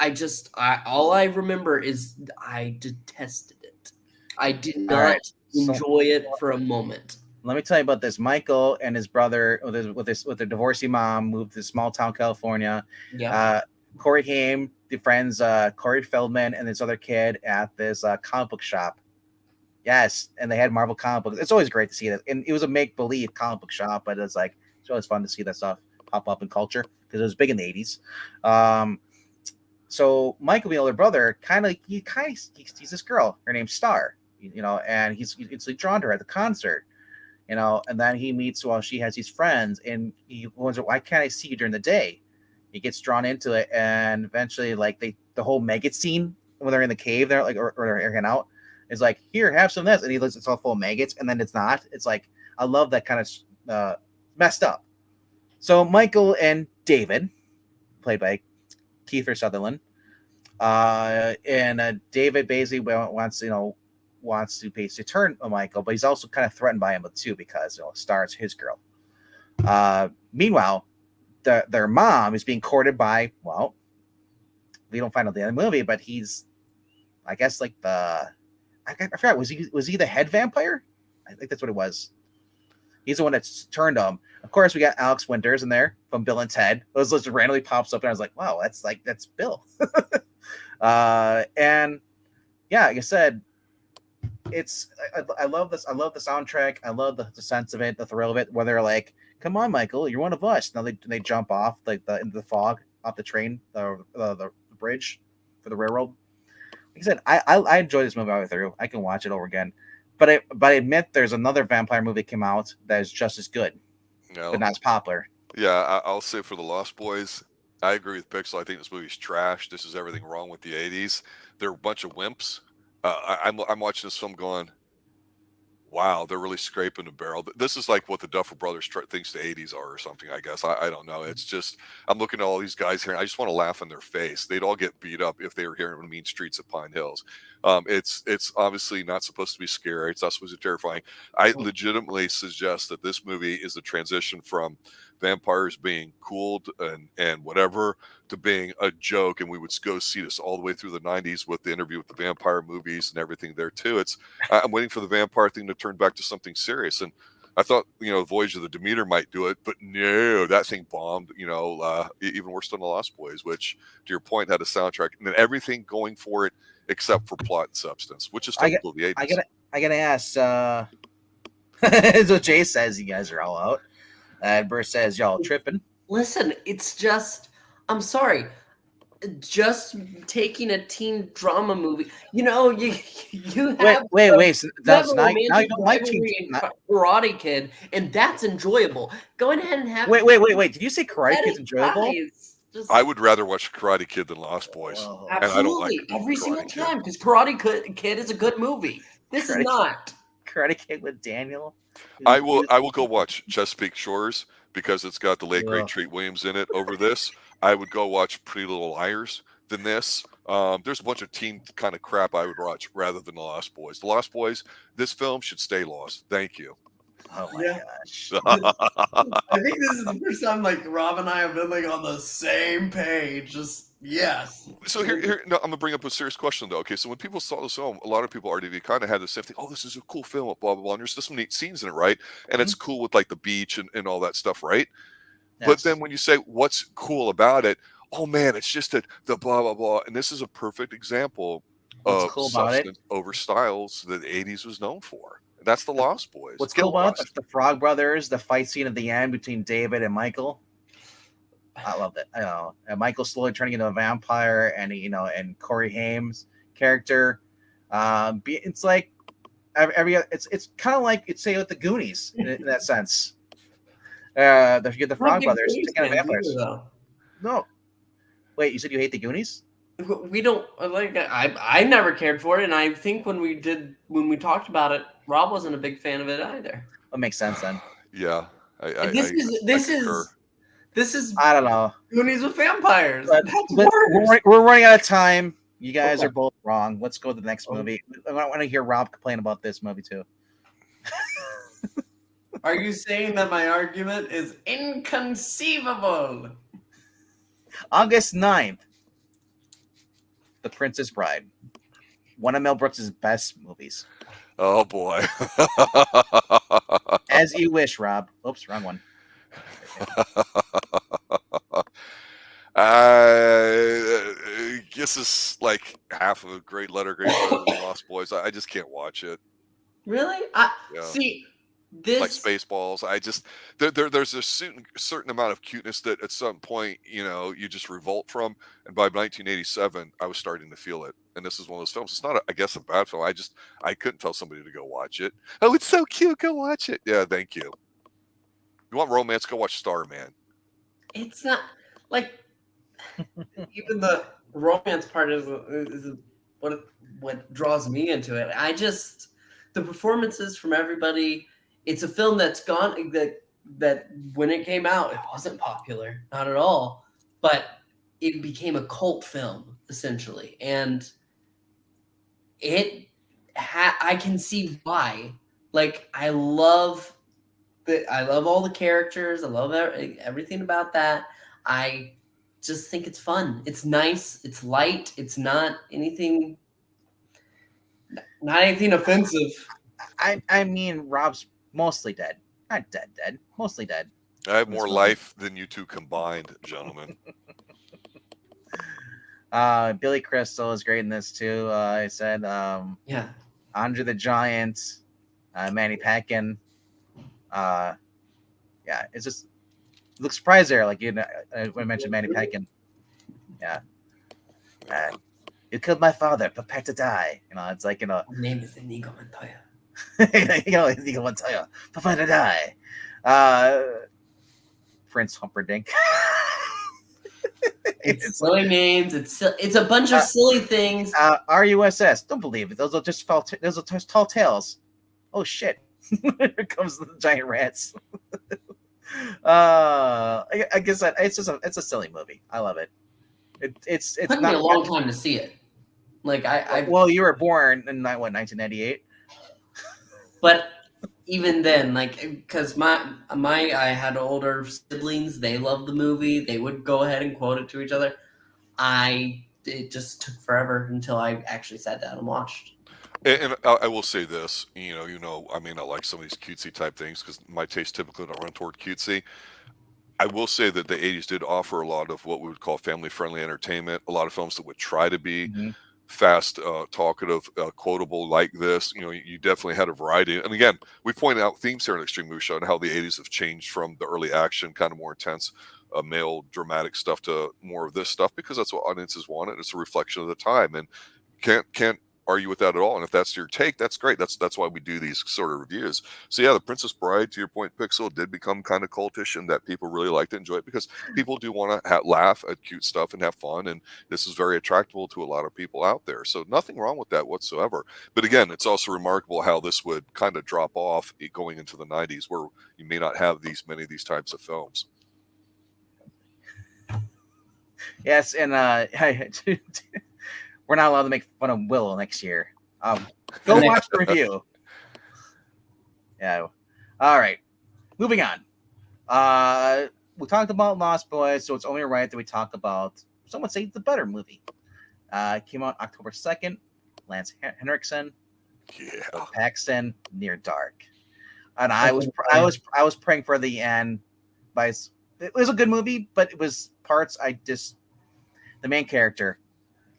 all I remember is I detested it. I did All not right, so- enjoy it for a moment. Let me tell you about this. Michael and his brother, with their divorcee mom, moved to small town California. Yeah. Corey Haim befriends Corey Feldman and this other kid at this comic book shop. Yes, and they had Marvel comic books. It's always great to see that. And it was a make believe comic book shop, but it's always fun to see that stuff pop up in culture because it was big in the 80s. So Michael, the older brother, he's this girl. Her name's Star, and he's drawn to her at the concert. And then he meets she has these friends, and he wonders, why can't I see you during the day? He gets drawn into it, and eventually, the whole Maggot scene when they're in the cave, they're or they're hanging out, is like, here, have some of this, and he looks, it's all full of maggots, and then it's not. It's like, I love that kind of messed up. So Michael and David, played by Kiefer Sutherland, and David basically wants to basically turn on Michael, but he's also kind of threatened by him too because Star's his girl. Meanwhile, their mom is being courted by, we don't find out the end of the movie, but he's, I guess, I forgot, was he the head vampire? I think that's what it was. He's the one that's turned him. Of course, we got Alex Winters in there from Bill and Ted. Those just randomly pops up, and I was like, wow, that's Bill. And yeah, like I said, I love this. I love the soundtrack. I love the sense of it, the thrill of it. Where they're like, "Come on, Michael, you're one of us." Now they jump off into the fog, off the train, the bridge for the railroad. Like I said, I enjoy this movie all the way through. I can watch it over again. But I admit there's another vampire movie that came out that is just as good, but not as popular. Yeah, I'll say for The Lost Boys, I agree with Pixel. I think this movie's trash. This is everything wrong with the 80s. They're a bunch of wimps. I'm watching this film going, wow, they're really scraping the barrel. This is like what the Duffer Brothers thinks the 80s are or something, I guess. I don't know. It's just, I'm looking at all these guys here, and I just want to laugh in their face. They'd all get beat up if they were here in the mean streets of Pine Hills. It's obviously not supposed to be scary. It's not supposed to be terrifying. I legitimately suggest that this movie is the transition from vampires being cooled and whatever to being a joke, and we would go see this all the way through the 90s with the Interview with the Vampire movies and everything there too. I'm waiting for the vampire thing to turn back to something serious, and I thought Voyage of the Demeter might do it, but no, that thing bombed. Even worse than The Lost Boys, which to your point had a soundtrack and then everything going for it except for plot and substance, which is typical of the 80s. I gotta ask. So Jay says you guys are all out. And Burr says y'all tripping. Listen, it's just, I'm sorry, just taking a teen drama movie. You have wait. So now you romantic don't like teen. rivalry in Karate Kid, and that's enjoyable. Go ahead and have. Wait. Did you say Karate Kid's enjoyable? I would rather watch Karate Kid than Lost Boys. Whoa. And I don't like Absolutely, every single Karate Kid. time, because Karate Kid is a good movie. This is not. Karate Kid with Daniel. I will go watch Chesapeake Shores because it's got the late great Treat Williams in it over this. I would go watch Pretty Little Liars than this. There's a bunch of teen kind of crap I would watch rather than The Lost Boys. The Lost Boys, this film should stay lost. Thank you. Oh my gosh. I think this is the first time Rob and I have been on the same page. Just yes. So here, no, I'm gonna bring up a serious question though. Okay, so when people saw this film, a lot of people already kind of had the same thing. Oh, this is a cool film, blah blah blah. And there's some neat scenes in it, right? And it's cool with the beach and all that stuff, right? Yes. But then when you say what's cool about it, oh man, it's just the blah blah blah. And this is a perfect example of cool substance over styles that the 80s was known for. That's The Lost Boys. What's cool about the Frog Brothers, the fight scene at the end between David and Michael. I love it. And Michael slowly turning into a vampire, and and Corey Haim's character. It's like it's kind of like you'd say with the Goonies in that sense. The Frog Brothers taking on vampires. No, wait, you said you hate the Goonies? We don't I never cared for it, and I think when we talked about it, Rob wasn't a big fan of it either. That makes sense then. Yeah, This is I don't know. Goonies with vampires. But we're running out of time. You guys are both wrong. Let's go to the next movie. I want to hear Rob complain about this movie too. Are you saying that my argument is inconceivable? August 9th. The Princess Bride. one of Mel Brooks' best movies. Oh boy. As You Wish, Rob. Oops, wrong one. I guess it's like half of a grade letter grade better than Lost Boys. I just can't watch it. Really? I Yeah. see Like this. Spaceballs. I just there's a certain amount of cuteness that at some point, you know, you just revolt from. And by 1987, I was starting to feel it. And this is one of those films. It's not, I guess, a bad film. I couldn't tell somebody to go watch it. Oh, it's so cute. Go watch it. Yeah, thank you. You want romance? Go watch Starman. It's not like even the romance part is what draws me into it. I just the performances from everybody. It's a film that's gone that when it came out, it wasn't popular, not at all, but it became a cult film essentially, and I can see why. Like I love all the characters. I love everything about that. I just think it's fun. It's nice. It's light. It's not anything offensive. I mean, Rob's mostly dead. Not dead. Mostly dead. I have in this more movie. life than you two combined, gentlemen. Billy Crystal is great in this too. I said, Yeah. Andre the Giant, Manny Pacquiao. Yeah, it's just look surprised there. Like when I mentioned Manny Pacquiao. Yeah. You killed my father. Prepare to die. You know, it's like My name is Inigo Montoya. Inigo Montoya. Prepare to die. Prince Humperdinck. It's silly names. It's a bunch of silly things. RUSS. Don't believe it. Those are just tall tales. Oh shit! Here comes the giant rats. I guess it's a silly movie. I love it. It's It took not me a long time to see it. Like well, you were born in 1998. But even then, like, because I had older siblings, they loved the movie. They would go ahead and quote it to each other. It just took forever until I actually sat down and watched. And I will say this, I mean, I like some of these cutesy type things because my taste typically don't run toward cutesy. I will say that the 80s did offer a lot of what we would call family-friendly entertainment, a lot of films that would try to be Mm-hmm. fast, talkative, quotable like this. You definitely had a variety. And again, we pointed out themes here in Extreme Movie Show and how the 80s have changed from the early action, kind of more intense, male dramatic stuff to more of this stuff because that's what audiences wanted. It's a reflection of the time, and can't argue with that at all. And if that's your take, that's great. That's why we do these sort of reviews. So yeah, The Princess Bride, to your point, Pixel, did become kind of cultish and that people really like to enjoy it because people do want to laugh at cute stuff and have fun. And this is very attractable to a lot of people out there. So nothing wrong with that whatsoever. But again, it's also remarkable how this would kind of drop off going into the 90s where you may not have many of these types of films. Yes, and we're not allowed to make fun of Will next year. Go watch the review. Yeah. All right. Moving on. We talked about Lost Boys, so it's only right that we talk about, some would say, the better movie. Came out October 2nd. Lance Henriksen, Yeah. Paxton, Near Dark. And I was praying for the end. It was a good movie, but it was parts the main character,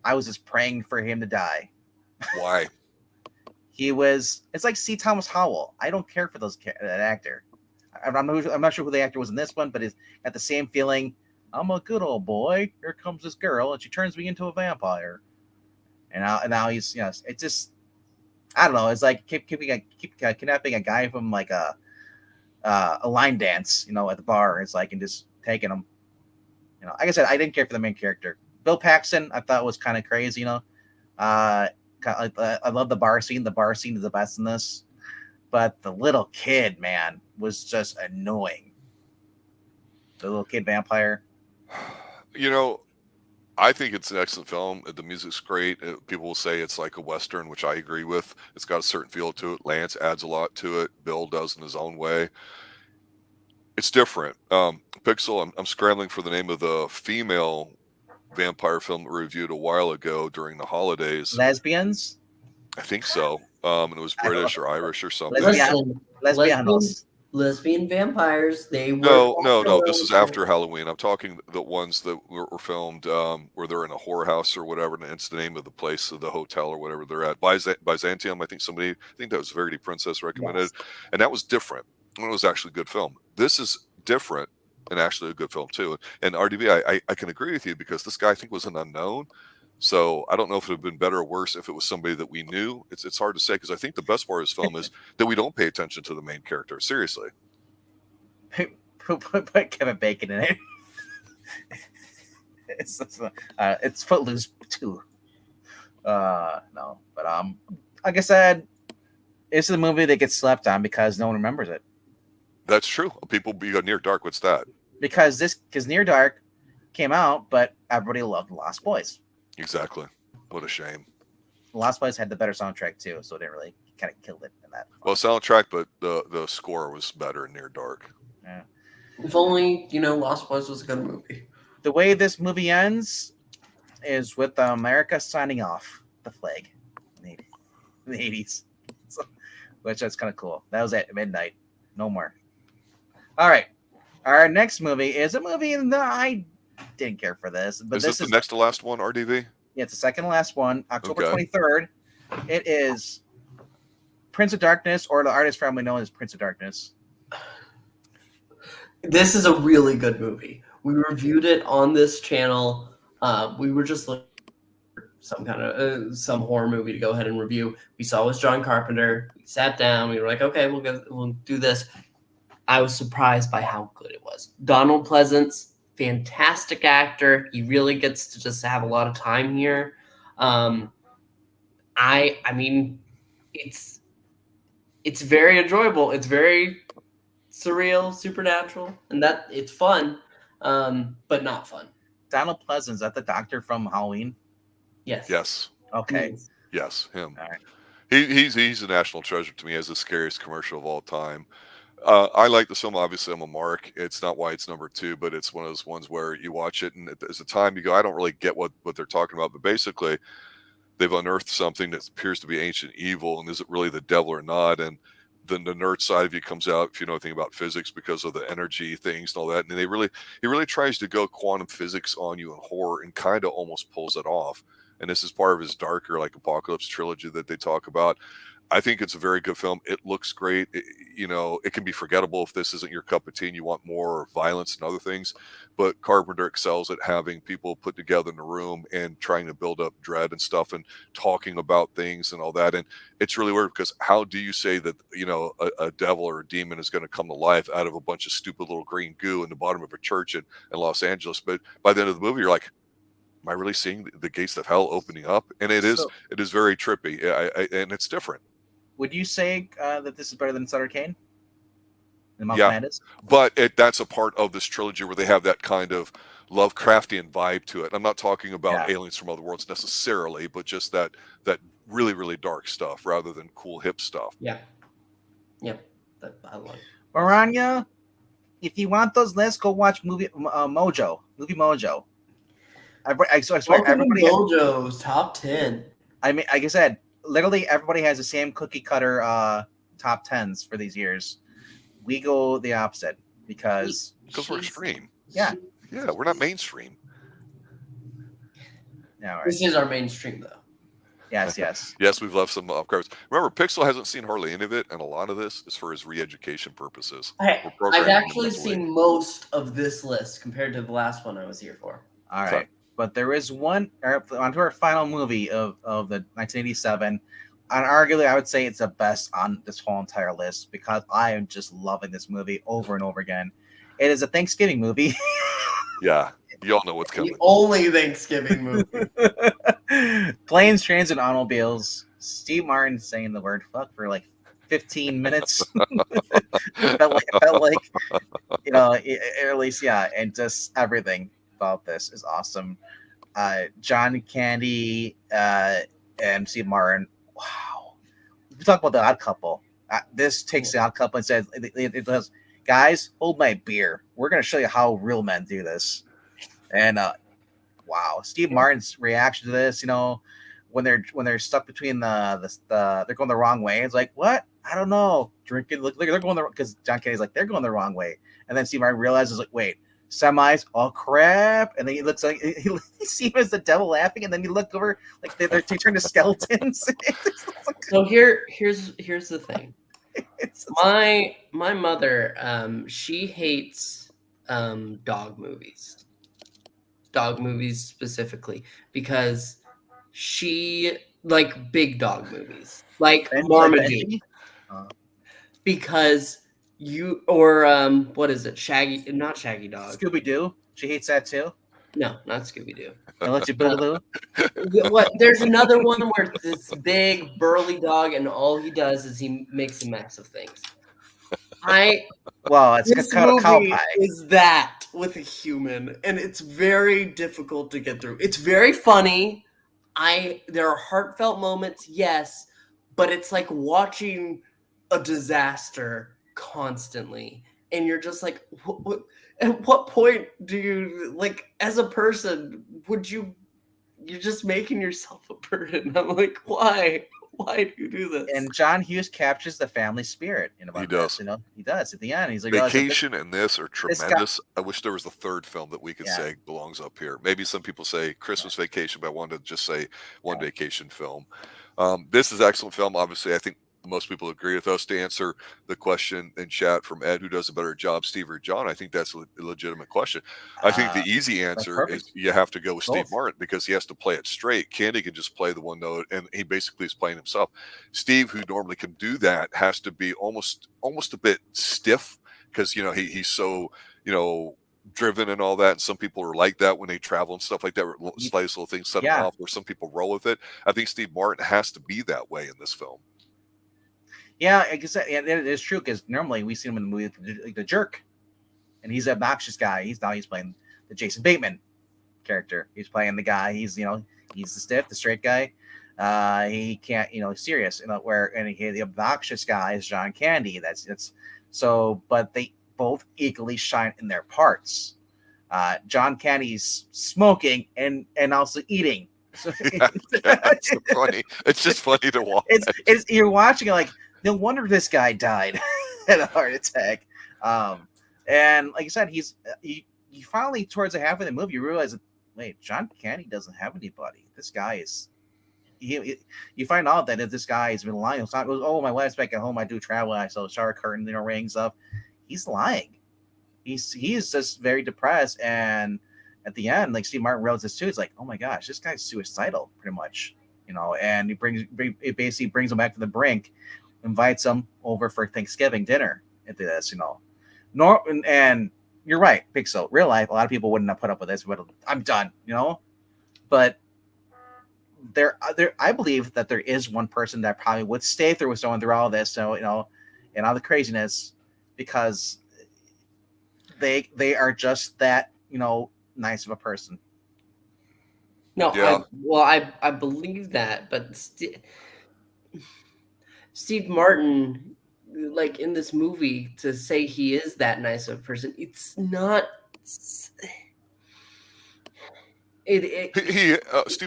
I was just praying for him to die. Why? It's like C. Thomas Howell. I don't care for that actor. I'm not sure who the actor was in this one, but it's got the same feeling. I'm a good old boy. Here comes this girl, and she turns me into a vampire. And now he's, it's just, I don't know. It's like kidnapping a guy from like a line dance, at the bar. It's like, and just taking him. Like I said, I didn't care for the main character. Bill Paxton, I thought was kind of crazy. I love the bar scene. The bar scene is the best in this. But the little kid, man, was just annoying. The little kid vampire. I think it's an excellent film. The music's great. People will say it's like a Western, which I agree with. It's got a certain feel to it. Lance adds a lot to it. Bill does in his own way. It's different. Pixel, I'm scrambling for the name of the female vampire film that we reviewed a while ago during the holidays. Lesbians? I think so. And it was British or Irish or something. Listen, Lesbianos. lesbian vampires. They were No. This is after Halloween. I'm talking the ones that were filmed where they're in a whorehouse or whatever, and it's the name of the place, of the hotel or whatever they're at. Byzantium, I think that was Verity Princess recommended, and that was different. It was actually a good film. This is different and actually a good film too. And RDV, I can agree with you because this guy I think was an unknown. So I don't know if it would have been better or worse if it was somebody that we knew. It's hard to say because I think the best part of this film is that we don't pay attention to the main character. Seriously. Put Kevin Bacon in it. It's Footloose too. No, but like I said, it's a movie that gets slept on because no one remembers it. That's true. People be Near Dark. What's that? Because Near Dark came out, but everybody loved Lost Boys. Exactly. What a shame. Lost Boys had the better soundtrack too, so it didn't really kind of killed it in that. Well, soundtrack, but the score was better in Near Dark. Yeah. If only Lost Boys was a good movie. The way this movie ends is with America signing off the flag in the 80s, which is kind of cool. That was at midnight. No more. All right. Our next movie is a movie that I didn't care for this. But is this the next to last one, RDV? Yeah, it's the second to last one, October 23rd. It is Prince of Darkness, or the artist formerly known as Prince of Darkness. This is a really good movie. We reviewed it on this channel. We were just looking for some kind of some horror movie to go ahead and review. We saw it was John Carpenter. We sat down. We were like, okay, we'll do this. I was surprised by how good it was. Donald Pleasance, fantastic actor. He really gets to just have a lot of time here. I mean, it's very enjoyable. It's very surreal, supernatural, and that it's fun, but not fun. Donald Pleasance, is that the doctor from Halloween? Yes. Okay. Yes, him. All right. He's a national treasure to me as the scariest commercial of all time. I like this film. Obviously, I'm a mark. It's not why it's number 2, but it's one of those ones where you watch it and there's a time you go, I don't really get what they're talking about. But basically, they've unearthed something that appears to be ancient evil, and is it really the devil or not? And then the nerd side of you comes out if you know anything about physics because of the energy things and all that. And he really tries to go quantum physics on you in horror and kind of almost pulls it off. And this is part of his darker, like, Apocalypse trilogy that they talk about. I think it's a very good film. It looks great. It can be forgettable if this isn't your cup of tea and you want more violence and other things. But Carpenter excels at having people put together in a room and trying to build up dread and stuff and talking about things and all that. And it's really weird because how do you say that, a devil or a demon is going to come to life out of a bunch of stupid little green goo in the bottom of a church in Los Angeles? But by the end of the movie, you're like, am I really seeing the gates of hell opening up? And it is very trippy. And it's different. Would you say that this is better than Sutter Kane? Yeah, but that's a part of this trilogy where they have that kind of Lovecraftian vibe to it. I'm not talking about aliens from other worlds necessarily, but just that really, really dark stuff rather than cool hip stuff. Yeah. I like. Maranya, if you want those lists, go watch Movie Mojo. I swear, everybody Mojo's top 10. I mean, like I said, literally everybody has the same cookie cutter top 10s for these years. We go the opposite because we're extreme. Yeah, we're not mainstream. Yeah, right. This is our mainstream, though. Yes. Yes, we've left some credits. Remember, Pixel hasn't seen hardly any of it, and a lot of this is for his re-education purposes. I've actually seen most of this list compared to the last one I was here for. All right. But there is one onto our final movie of the 1987. And arguably, I would say it's the best on this whole entire list because I am just loving this movie over and over again. It is a Thanksgiving movie. Yeah, you all know what's coming. The only Thanksgiving movie. Planes, Trains, and Automobiles. Steve Martin saying the word "fuck" for like 15 minutes. felt like at least, and just everything about this is awesome. John Candy and Steve Martin. Wow. We talk about the Odd Couple. This takes the Odd Couple and says, it does, guys, hold my beer. We're going to show you how real men do this. And wow, Steve Martin's reaction to this, when they're stuck between they're going the wrong way. It's like, what? I don't know. Drinking, look, they're going because John Candy's like, they're going the wrong way, and then Steve Martin realizes, like, wait, semis, oh crap, and then he looks like he sees him as the devil laughing, and then you look over like they turn to skeletons. So here's the thing. It's My mother, she hates dog movies specifically, because she like big dog movies like Marmaduke, because you or what is it, Shaggy, not Shaggy Dog, Scooby Doo. She hates that too. no, not Scooby Doo. I'll let you Boogaloo. What? There's another one where this big burly dog, and all he does is he makes a mess of things. Well, it's This cow movie pie. is that with a human, and it's very difficult to get through. It's very funny. There are heartfelt moments, yes, but it's like watching a disaster constantly, and you're just like, what, at what point do you, like, as a person, you're just making yourself a burden. I'm like, why do you do this? And John Hughes captures the family spirit in about He does. this, he does at the end. He's like, Vacation and this are this guy- tremendous. I wish there was a third film that we could Yeah. say belongs up here. Maybe some people say Christmas Vacation, but I wanted to just say one vacation film. This is excellent film. Obviously, I think most people agree with us. To answer the question in chat from Ed, who does a better job, Steve or John? I think that's a legitimate question. I think the easy answer is perfect. you have to go with Steve Both. Martin, because he has to play it straight. Candy can just play the one note, and he basically is playing himself. Steve, who normally can do that, has to be almost a bit stiff, because he's so driven and all that. And some people are like that when they travel and stuff like that. Slice little things set them off, where some people roll with it. I think Steve Martin has to be that way in this film. Yeah, I guess it is true, because normally we see him in the movie like the Jerk, and he's an obnoxious guy. He's playing the Jason Bateman character. He's playing the guy. He's he's the stiff, the straight guy. He can't, he's serious. The obnoxious guy is John Candy. That's so, but they both equally shine in their parts. John Candy's smoking and also eating. So, It's funny. It's just funny to watch. It's you're watching it like, no wonder this guy died at a heart attack. And like I said, he finally, towards the half of the movie, you realize that, wait, John Candy doesn't have anybody. This guy is. You find out that this guy has been lying. It's not, oh, my wife's back at home. I do travel. I sell shower curtains, rings up. He's lying. He is just very depressed. And at the end, like Steve Martin realizes too, it's like, oh my gosh, this guy's suicidal, pretty much. And it basically brings him back to the brink, invites him over for Thanksgiving dinner into this, and you're right, Pixel. Real life, a lot of people wouldn't have put up with this, but I'm done, But I believe that there is one person that probably would stay through with someone through all this, and all the craziness, because they are just that, nice of a person. No, Yeah. I believe that, but Steve Martin, like in this movie, to say he is that nice of a person, it's not. Steve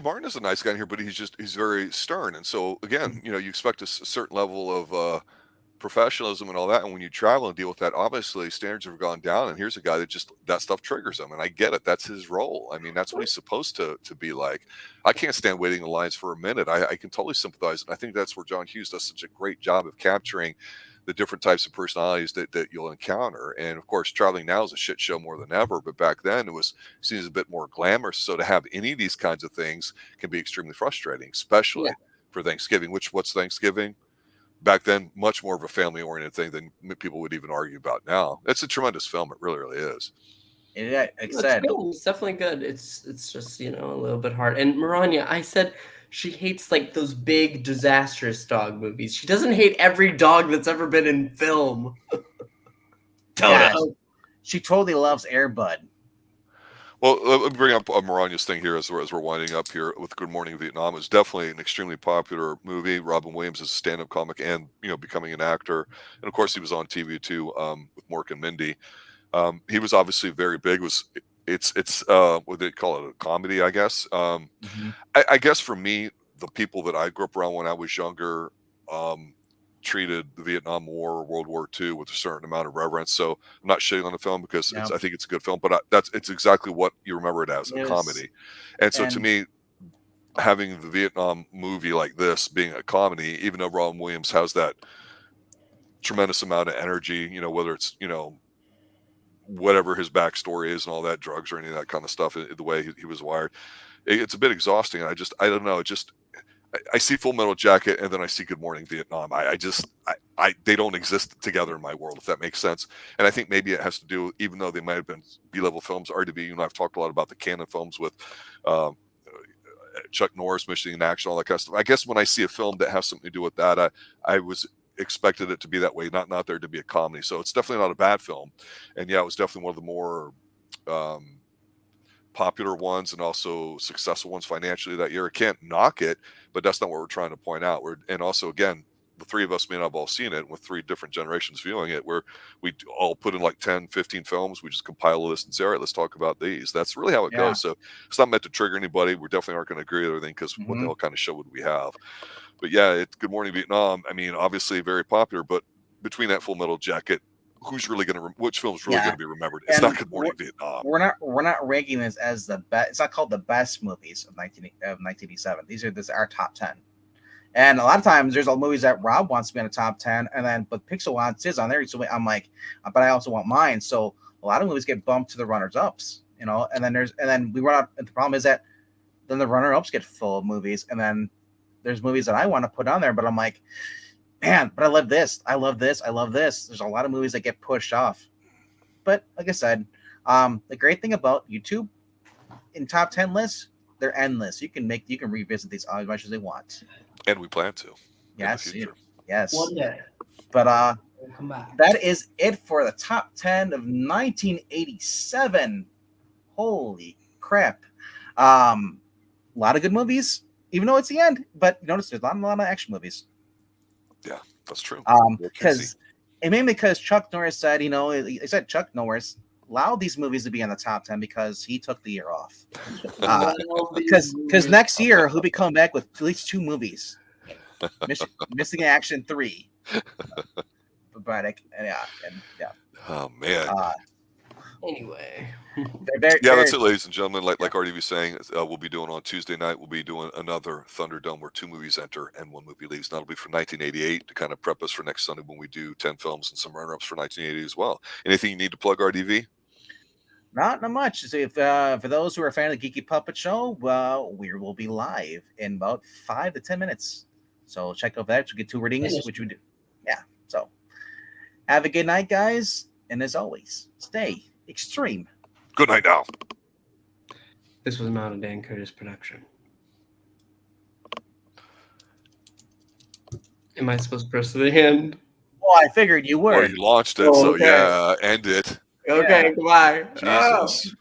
Martin is a nice guy in here, but he's very stern, and so again, you expect a certain level of professionalism and all that, and when you travel and deal with that, obviously standards have gone down, and here's a guy that stuff triggers him, and I get it. That's his role. I mean, that's what he's supposed to be like. I can't stand waiting in the lines for a minute. I can totally sympathize, and I think that's where John Hughes does such a great job of capturing the different types of personalities that you'll encounter. And of course, traveling now is a shit show more than ever, but back then it was seen as a bit more glamorous. So to have any of these kinds of things can be extremely frustrating, especially for Thanksgiving. What's Thanksgiving? Back then, much more of a family-oriented thing than people would even argue about now. It's a tremendous film. It really, really is. Yeah, like I said, it's definitely good. It's just a little bit hard. And Maranya, I said she hates like those big disastrous dog movies. She doesn't hate every dog that's ever been in film. Yeah, she totally loves Air Bud. Well, let me bring up Maranya's thing here as we're winding up here with Good Morning Vietnam. It was definitely an extremely popular movie. Robin Williams is a stand-up comic and becoming an actor, and of course he was on TV too with Mork and Mindy. He was obviously very big. It's what they call it, a comedy, I guess. I guess for me, the people that I grew up around when I was younger treated the Vietnam War or World War II with a certain amount of reverence. So I'm not shitting on the film because Yeah. I think it's a good film, but it's exactly what you remember it as, a It was- comedy. And so to and- me, having the Vietnam movie like this being a comedy, even though Robin Williams has that tremendous amount of energy, whether it's, whatever his backstory is and all that, drugs or any of that kind of stuff, the way he was wired, it's a bit exhausting. I don't know. I see Full Metal Jacket and then I see Good Morning Vietnam. They don't exist together in my world, if that makes sense. And I think maybe it has to do, even though they might have been B-level films, RDV, I've talked a lot about the canon films with Chuck Norris, Mission in Action, all that kind of stuff. I guess when I see a film that has something to do with that, I was expected it to be that way, not there to be a comedy. So it's definitely not a bad film. And yeah, it was definitely one of the more popular ones and also successful ones financially that year. I can't knock it, but that's not what we're trying to point out. And also, again, the three of us may not have all seen it, with three different generations viewing it, where we all put in like 10, 15 films. We just compile a list and say, all right, let's talk about these. That's really how it goes. So it's not meant to trigger anybody. We definitely aren't going to agree with everything because what the hell kind of show would we have? But yeah, it's Good Morning Vietnam. I mean, obviously very popular, but between that Full Metal Jacket, who's really going to which film's really going to be remembered? It's not Good Morning Vietnam. We're not ranking this as the best. It's not called the best movies of 1987. These are our top 10. And a lot of times there's all movies that Rob wants to be in the top 10, but Pixel wants his on there. So I'm like, but I also want mine. So a lot of movies get bumped to the runners ups, and then we run out. And the problem is that then the runner ups get full of movies, and then there's movies that I want to put on there, but I'm like, man, but I love this. I love this. I love this. There's a lot of movies that get pushed off. But like I said, the great thing about YouTube in top 10 lists, they're endless. You can revisit these as much as they want. And we plan to. Yes. Yes. One day. But We'll come back. that is it for the top 10 of 1987. Holy crap. A lot of good movies, even though it's the end, but you notice there's a lot of action movies. Yeah, that's true. Because Chuck Norris said, he said Chuck Norris allowed these movies to be in the top 10 because he took the year off. Because next year he'll be coming back with at least 2 movies. Missing in Action 3. Oh man. Anyway. That's it, ladies and gentlemen. Like RDV was saying, we'll be doing on Tuesday night. We'll be doing another Thunderdome where 2 movies enter and 1 movie leaves. And that'll be for 1988 to kind of prep us for next Sunday when we do 10 films and some runner-ups for 1980 as well. Anything you need to plug, RDV? Not much. So if for those who are a fan of the Geeky Puppet Show, well, we will be live in about 5 to 10 minutes. So check out that to get 2 readings, which we do. Yeah. So have a good night, guys, and as always, stay extreme. Good night now. This was not a Dan Curtis production. Am I supposed to press to the end? Well, I figured you were. Or you launched it, so yeah, end it. Okay, goodbye. Jesus.